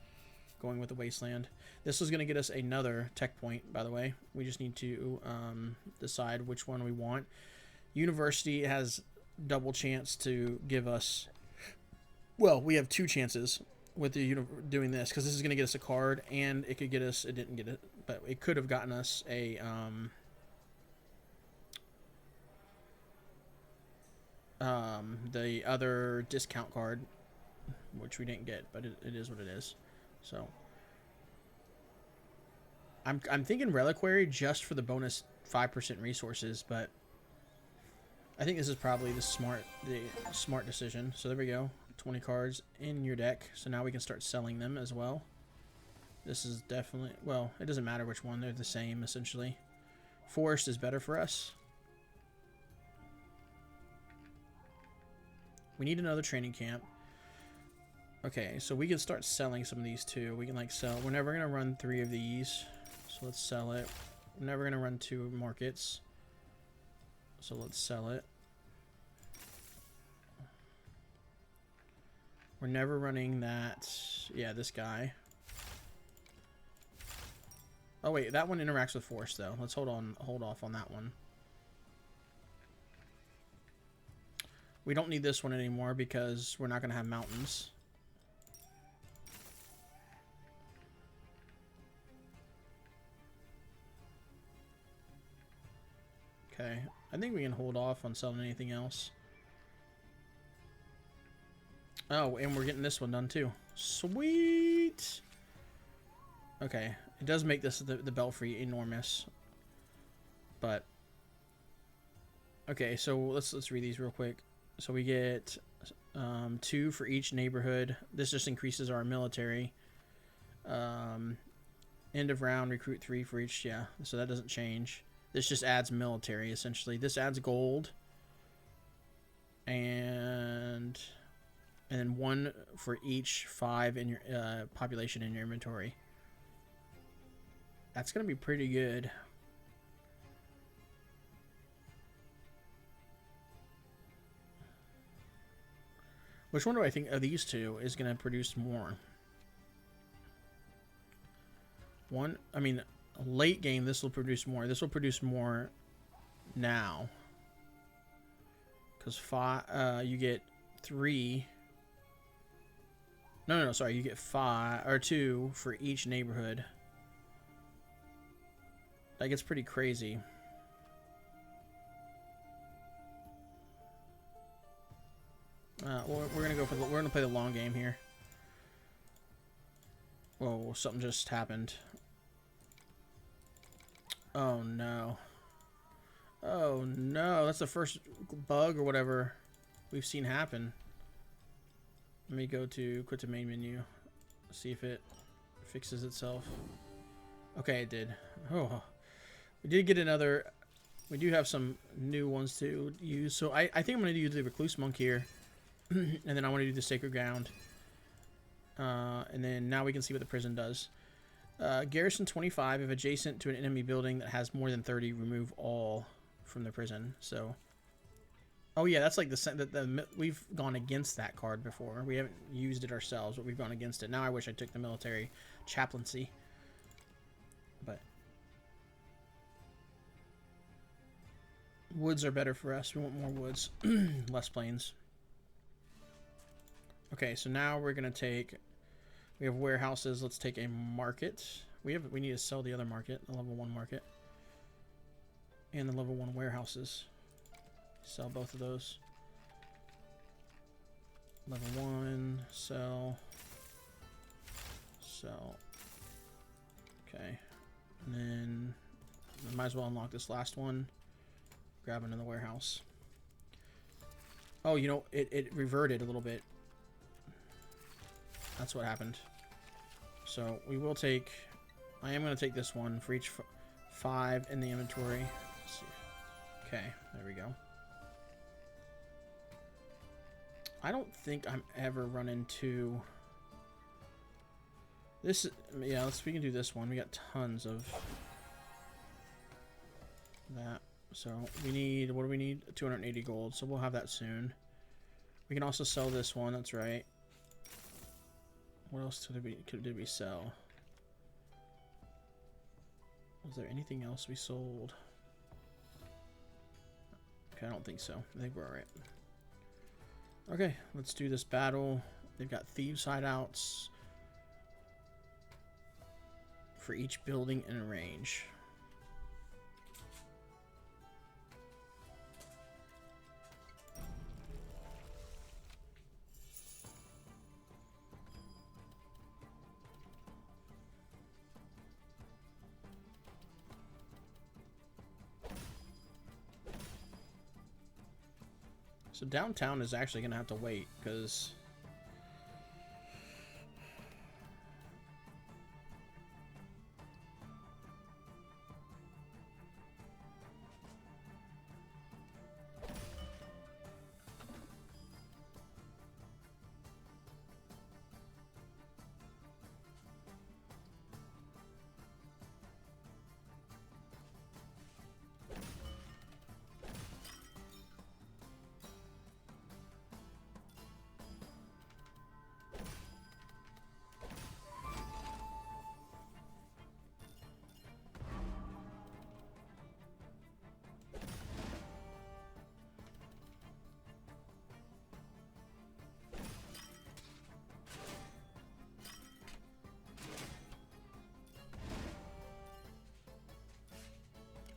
going with the wasteland. This is going to get us another tech point, by the way. We just need to decide which one we want. University has double chance to give us. Well, we have 2 chances with the doing this because this is going to get us a card, and it could get us. It didn't get it, but it could have gotten us a the other discount card, which we didn't get, but it is what it is. So I'm thinking Reliquary just for the bonus 5% resources, but I think this is probably the smart decision. So there we go. 20 cards in your deck. So now we can start selling them as well. This is definitely, well, it doesn't matter which one. They're the same, essentially. Forest is better for us. We need another training camp. Okay, so we can start selling some of these too. We can like sell. We're never going to run 3 of these. So let's sell it. We're never going to run 2 markets. So let's sell it. We're never running that. Yeah, this guy. Oh wait, that one interacts with force though. Let's hold off on that one. We don't need this one anymore because we're not going to have mountains. Okay, I think we can hold off on selling anything else. Oh, and we're getting this one done too. Sweet! Okay, it does make this the belfry enormous. But okay, so let's read these real quick. So we get 2 for each neighborhood. This just increases our military. End of round, recruit 3 for each. Yeah, so that doesn't change. This just adds military, essentially. This adds gold. And then 1 for each 5 in your population in your inventory. That's going to be pretty good. Which one do I think of these two is going to produce more? One, I mean, late game, this will produce more. This will produce more now. Because you get 3. No, sorry. You get 5 or 2 for each neighborhood. That gets pretty crazy. We're gonna go for we're gonna play the long game here. Whoa! Something just happened. Oh no! Oh no! That's the first bug or whatever we've seen happen. Let me go to quit the main menu. See if it fixes itself. Okay, it did. Oh, we did get another. We do have some new ones to use. So I think I'm going to do the Recluse Monk here. And then I want to do the Sacred Ground. And then now we can see what the prison does. Garrison 25. If adjacent to an enemy building that has more than 30, remove all from the prison. So, oh yeah, that's like we've gone against that card before. We haven't used it ourselves, but we've gone against it. Now I wish I took the military chaplaincy. But woods are better for us. We want more woods, less plains. Okay, so now we're gonna take. We have warehouses. Let's take a market. We need to sell the other market, the level 1 market, and the level 1 warehouses. Sell both of those. Level 1, sell. Okay, and then we might as well unlock this last one. Grab another warehouse. Oh, you know, it reverted a little bit. That's what happened. So we will take. I am going to take this one for each 5 in the inventory. Let's see. Okay, there we go. I don't think I'm ever running to this. Yeah, we can do this one. We got tons of that. So we need, what do we need? 280 gold. So we'll have that soon. We can also sell this one. That's right. What else did we sell? Was there anything else we sold? Okay, I don't think so. I think we're alright. Okay, let's do this battle. They've got thieves hideouts for each building in range. So downtown is actually going to have to wait, because...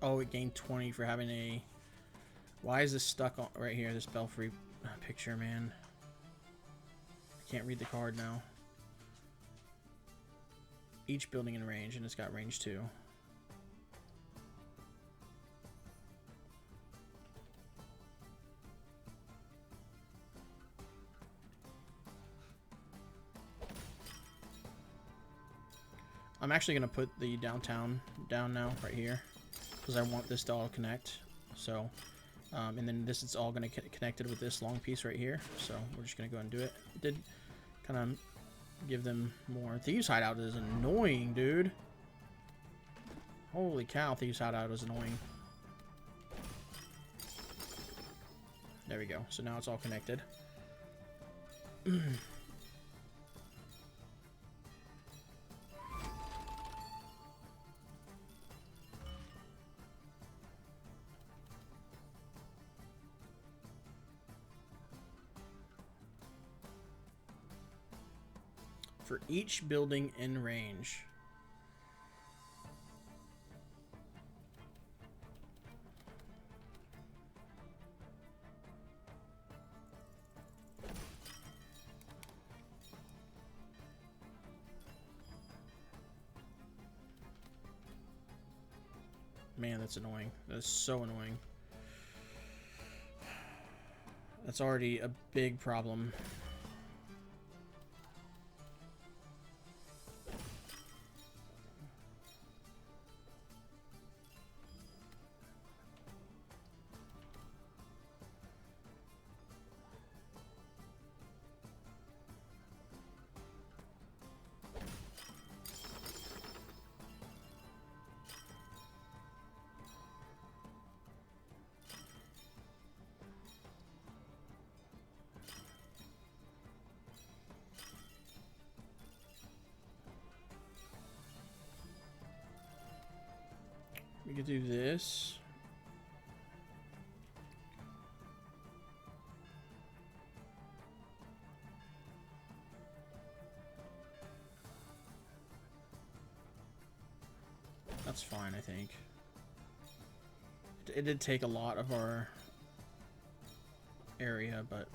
Oh, it gained 20 for having a... Why is this stuck on right here? This belfry picture, man. I can't read the card now. Each building in range, and it's got range 2. I'm actually going to put the downtown down now, right here, because I want this to all connect. So, and then this is all going to get connected with this long piece right here. So we're just going to go and do it. It did kind of give them more. Thieves Hideout is annoying, dude. Holy cow, Thieves Hideout is annoying. There we go. So now it's all connected. For each building in range. Man, that's annoying. That's so annoying. That's already a big problem. We could do this. That's fine, I think. It did take a lot of our area, but...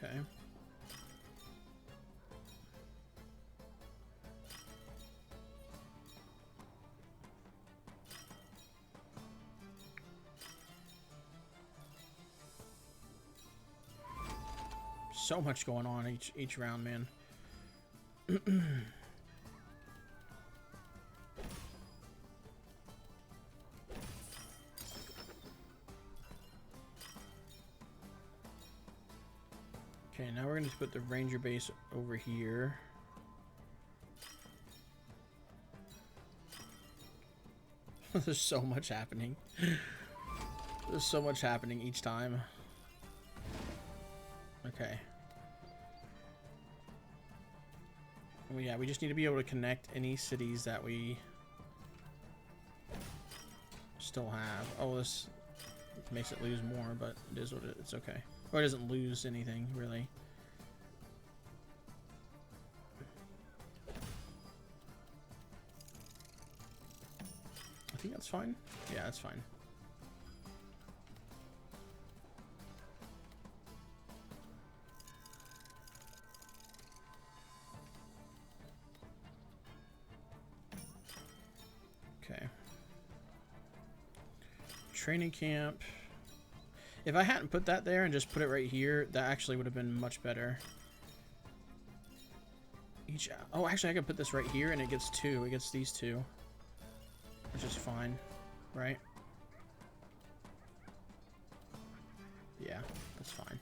Okay. So much going on each round, man. Okay, now we're going to put the ranger base over here. There's so much happening. There's so much happening each time. Okay. Well, yeah, we just need to be able to connect any cities that we still have. Oh, this makes it lose more, but it is what it's okay. Or it doesn't lose anything, really. think that's fine. Yeah, that's fine. Okay. Training camp. If I hadn't put that there and just put it right here, that actually would have been much better. Oh, actually, I could put this right here and it gets 2. It gets these 2. Which is fine, right? Yeah, that's fine.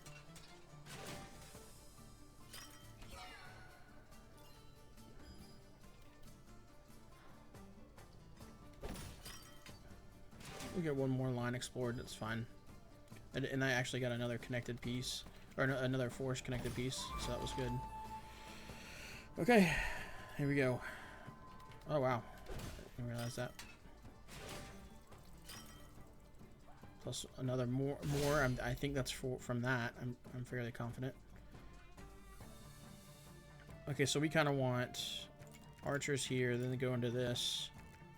We get one more line explored, that's fine. And I actually got another connected piece, or another forest connected piece, so that was good. Okay, here we go. Oh wow, I didn't realize that. Plus another more. I think that's from that. I'm fairly confident. Okay, so we kind of want archers here, then go into this,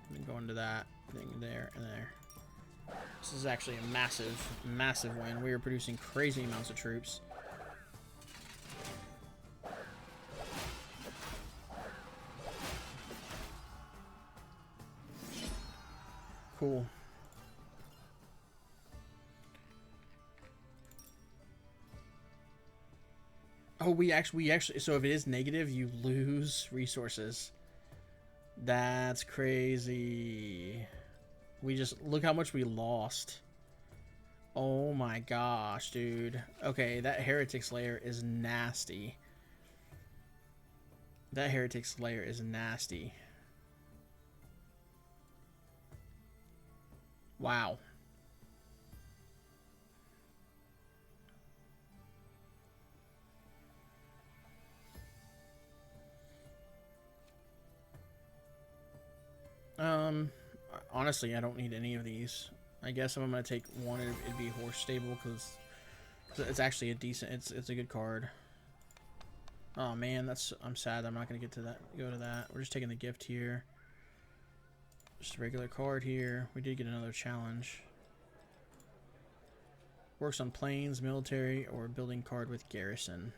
and then go into that, then there and there. This is actually a massive win. We are producing crazy amounts of troops. Cool. Oh, we actually, so if it is negative, you lose resources. That's crazy. We just, look how much we lost. Oh my gosh, dude. Okay, that Heretic Slayer is nasty. That Heretic Slayer is nasty. Wow. Honestly, I don't need any of these. I guess if I'm gonna take one, it'd be Horse Stable because it's actually a decent. It's a good card. Oh man, I'm sad. I'm not gonna get to that. Go to that. We're just taking the gift here. Just a regular card here. We did get another challenge. Works on planes, military, or building card with garrison.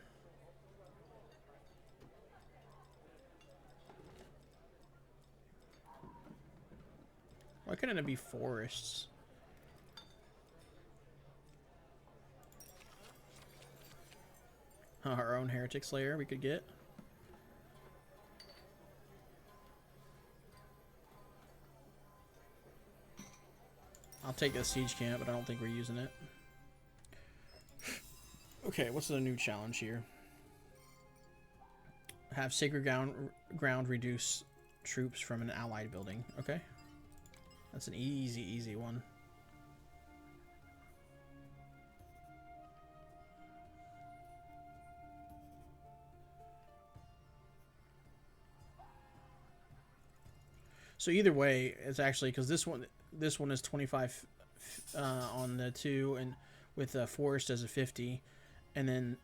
Why couldn't it be forests? Our own Heretic Slayer we could get. I'll take a siege camp, but I don't think we're using it. Okay, what's the new challenge here? Have Sacred Ground reduce troops from an allied building. Okay. That's an easy one. So either way, it's actually because this one is 25 on the 2, and with forest as a 50, and then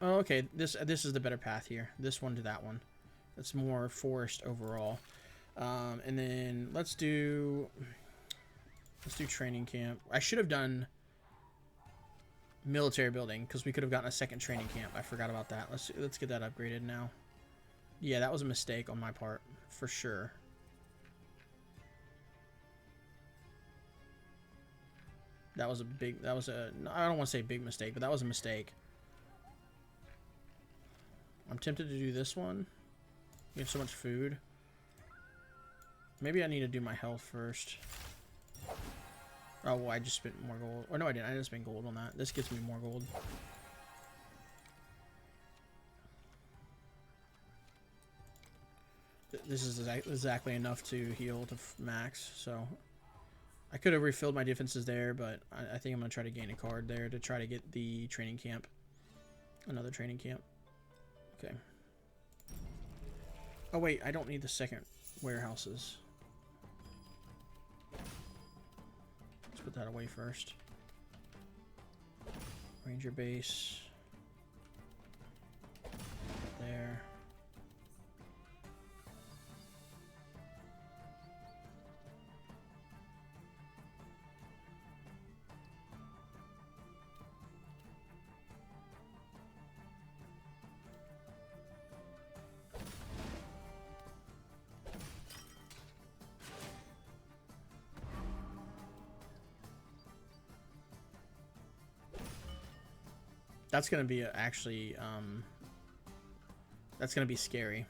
okay, this is the better path here. This one to that one. It's more forest overall. And then let's do training camp. I should have done military building because we could have gotten a second training camp. I forgot about that. Let's get that upgraded now. Yeah, that was a mistake on my part for sure. That was a I don't want to say big mistake, but that was a mistake. I'm tempted to do this one. We have so much food. Maybe I need to do my health first. Oh, well, I just spent more gold. Or no, I didn't. I didn't spend gold on that. This gets me more gold. This is exactly enough to heal to max, so I could have refilled my defenses there, but I think I'm going to try to gain a card there to try to get the training camp. Another training camp. Okay. Oh, wait, I don't need the second warehouses. Let's put that away first. Ranger base. There. That's gonna be actually that's gonna be scary.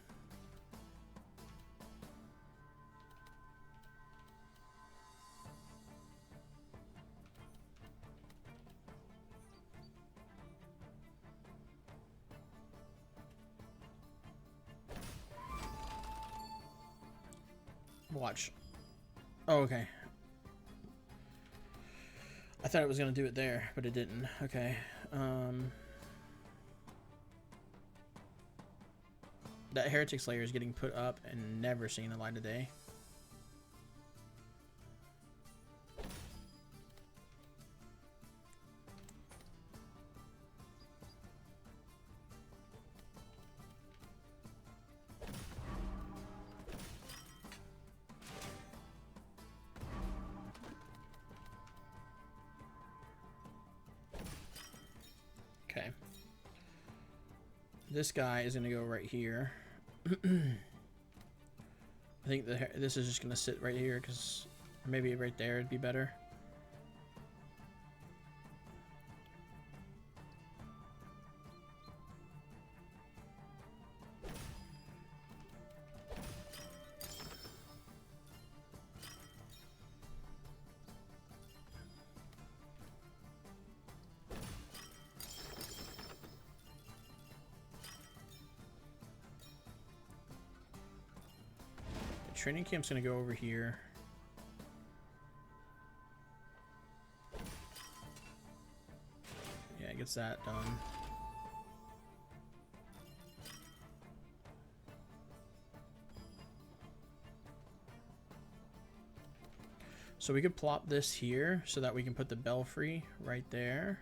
Watch. Oh, okay. I thought it was gonna do it there, but it didn't. Okay. That Heretic Slayer is getting put up and never seeing the light of day. Okay. This guy is going to go right here. I think this is just going to sit right here because maybe right there would be better. Training camp's gonna go over here. Yeah, it gets that done. So we could plop this here so that we can put the belfry right there.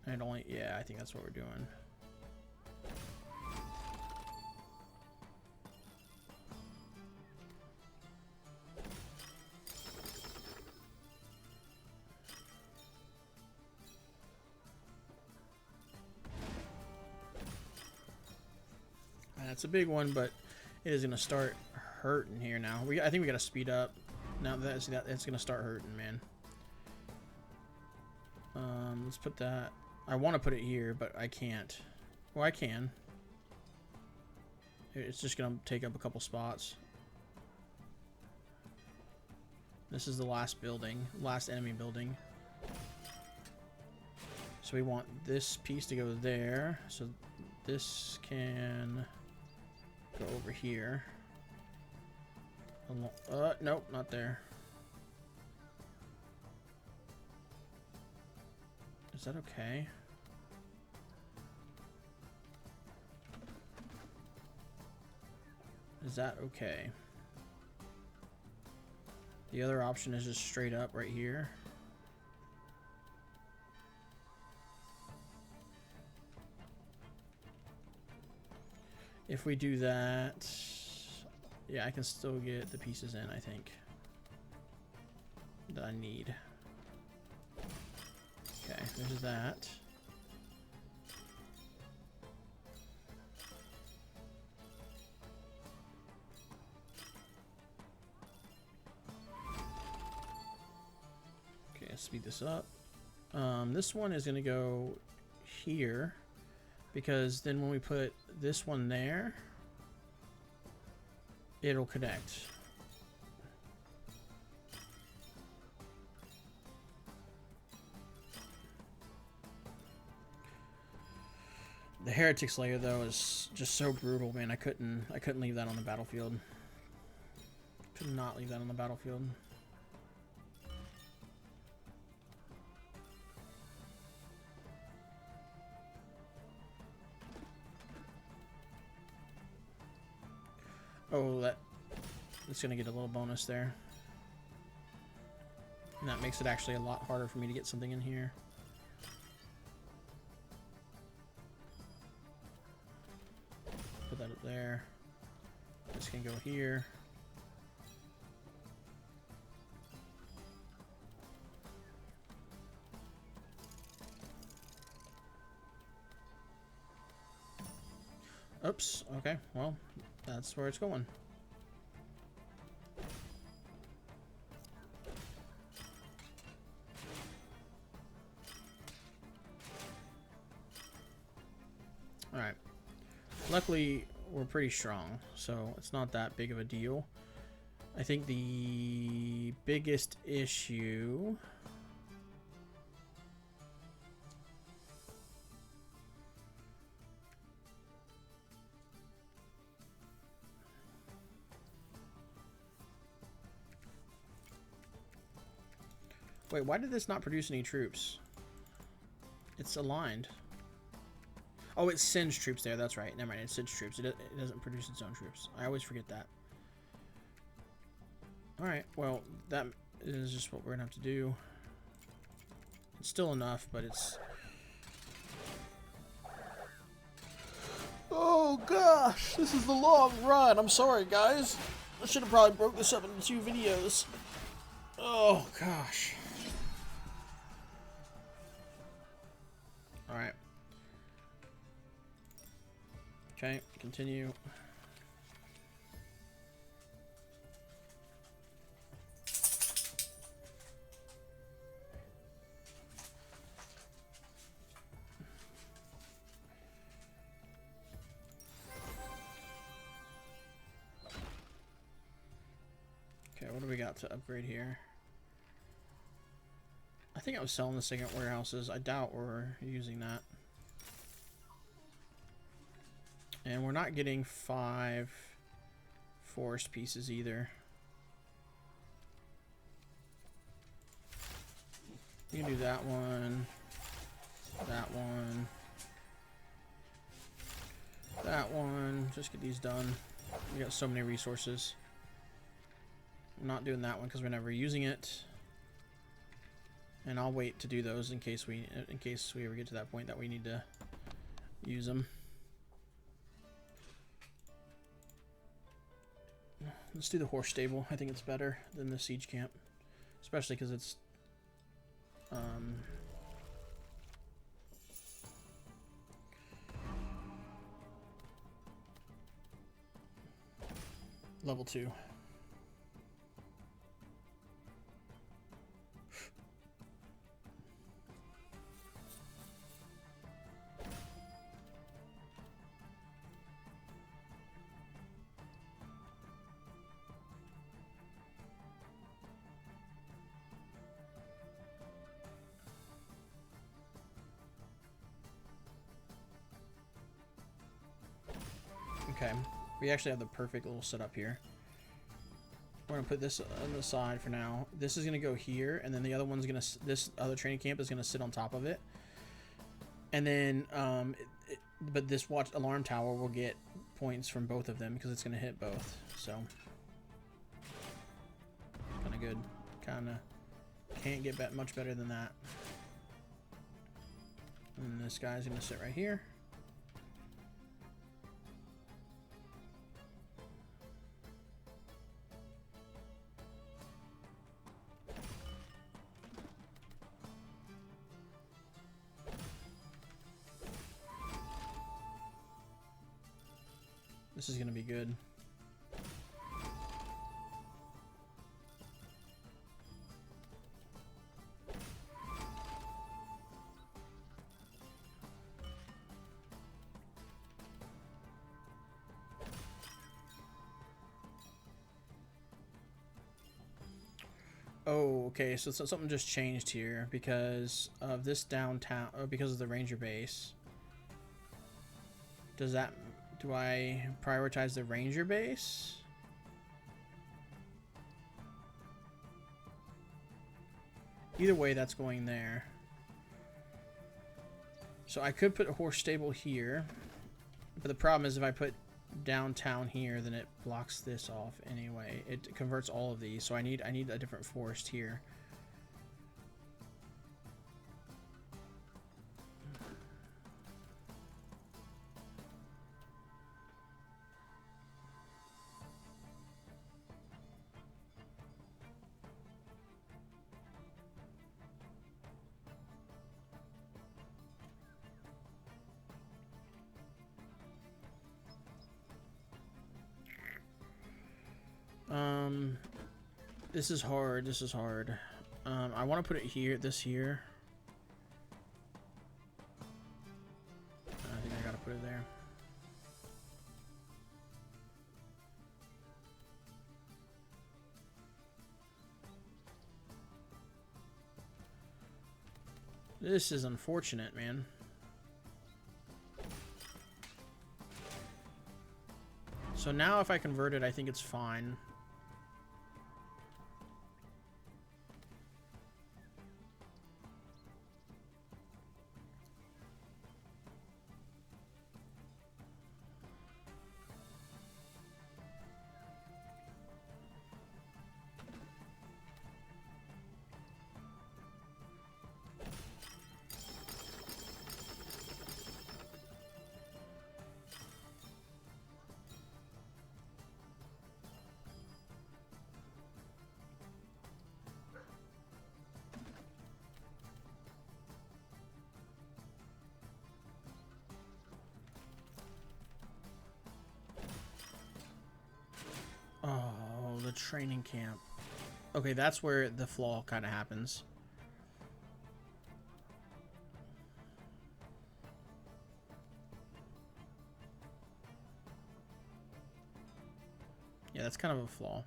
And only, yeah, I think that's what we're doing. That's a big one, but it is gonna start hurting here now. I think we gotta speed up. Now that it's gonna start hurting, man. Let's put that. I want to put it here, but I can't. Well, I can. It's just gonna take up a couple spots. This is the last building, last enemy building. So we want this piece to go there. So this can go over here. Nope, not there. Is that okay? Is that okay? The other option is just straight up right here. If we do that, yeah, I can still get the pieces in, I think, that I need. Okay, there's that. Okay, let's speed this up. This one is going to go here, because then when we put this one there, it'll connect. The Heretic Slayer though is just so brutal, man. I couldn't leave that on the battlefield. Could not leave that on the battlefield. Oh, that's gonna get a little bonus there. And that makes it actually a lot harder for me to get something in here. Put that up there. This can go here. Oops, okay, well, that's where it's going. Alright. Luckily, we're pretty strong, so it's not that big of a deal. I think the biggest issue... Wait, why did this not produce any troops? It's aligned. Oh, it sends troops there. That's right. Never mind. It sends troops. It doesn't produce its own troops. I always forget that. Alright, well, that is just what we're going to have to do. It's still enough, but it's... Oh, gosh. This is the long run. I'm sorry, guys. I should have probably broke this up into 2 videos. Oh, gosh. Alright. Okay, continue. Okay, what do we got to upgrade here? I think I was selling the second warehouses. I doubt we're using that. And we're not getting 5 forest pieces either. You can do that one, that one, that one. Just get these done. We got so many resources. I'm not doing that one because we're never using it. And I'll wait to do those in case we ever get to that point that we need to use them. Let's do the horse stable. I think it's better than the siege camp, especially because it's level 2. Okay, we actually have the perfect little setup here. We're gonna put this on the side for now. This is gonna go here, and then the other one's gonna, this other training camp is gonna sit on top of it. And then, but this watch alarm tower will get points from both of them because it's gonna hit both. So, kind of good. Kind of can't get much better than that. And this guy's gonna sit right here. This is going to be good. Oh, okay, so something just changed here because of this downtown, or because of the ranger base. Does that... Do I prioritize the ranger base? Either way, that's going there. So I could put a horse stable here, but the problem is if I put downtown here, then it blocks this off anyway. It converts all of these, so I need a different forest here. This is hard. This is hard. I want to put it here, this here. I think I gotta put it there. This is unfortunate, man. So now if I convert it, I think it's fine. Oh, the training camp. Okay, that's where the flaw kind of happens. Yeah, that's kind of a flaw.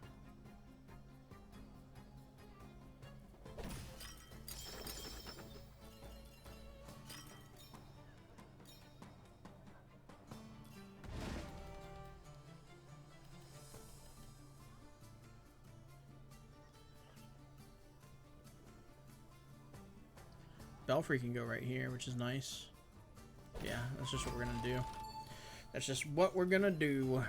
Belfry can go right here, which is nice. Yeah, that's just what we're gonna do. That's just what we're gonna do.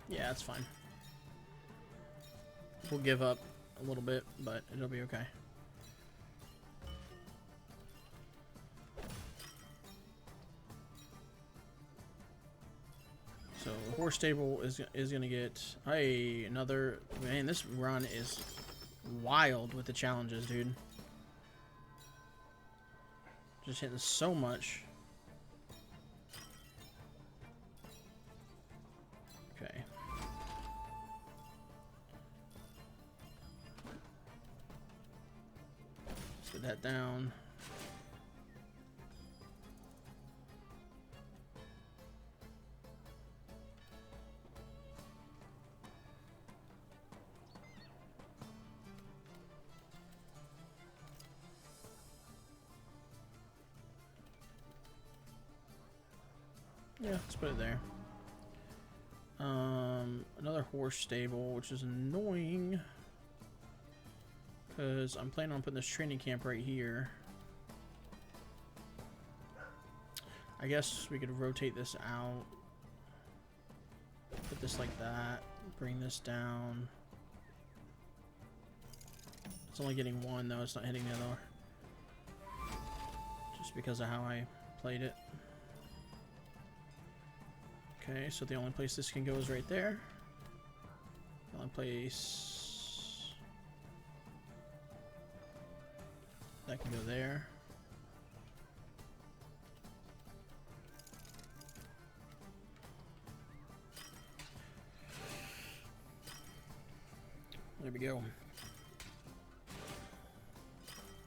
Yeah, that's fine. We'll give up a little bit, but it'll be okay. So the horse stable is gonna get another. Man, this run is wild with the challenges, dude. Just hitting so much. Okay. Set that down. Yeah, let's put it there. Another horse stable, which is annoying because I'm planning on putting this training camp right here. I guess we could rotate this out, put this like that, bring this down. It's only getting one though, it's not hitting the other, just because of how I played it. Okay, so the only place this can go is right there. The only place that can go there. There we go.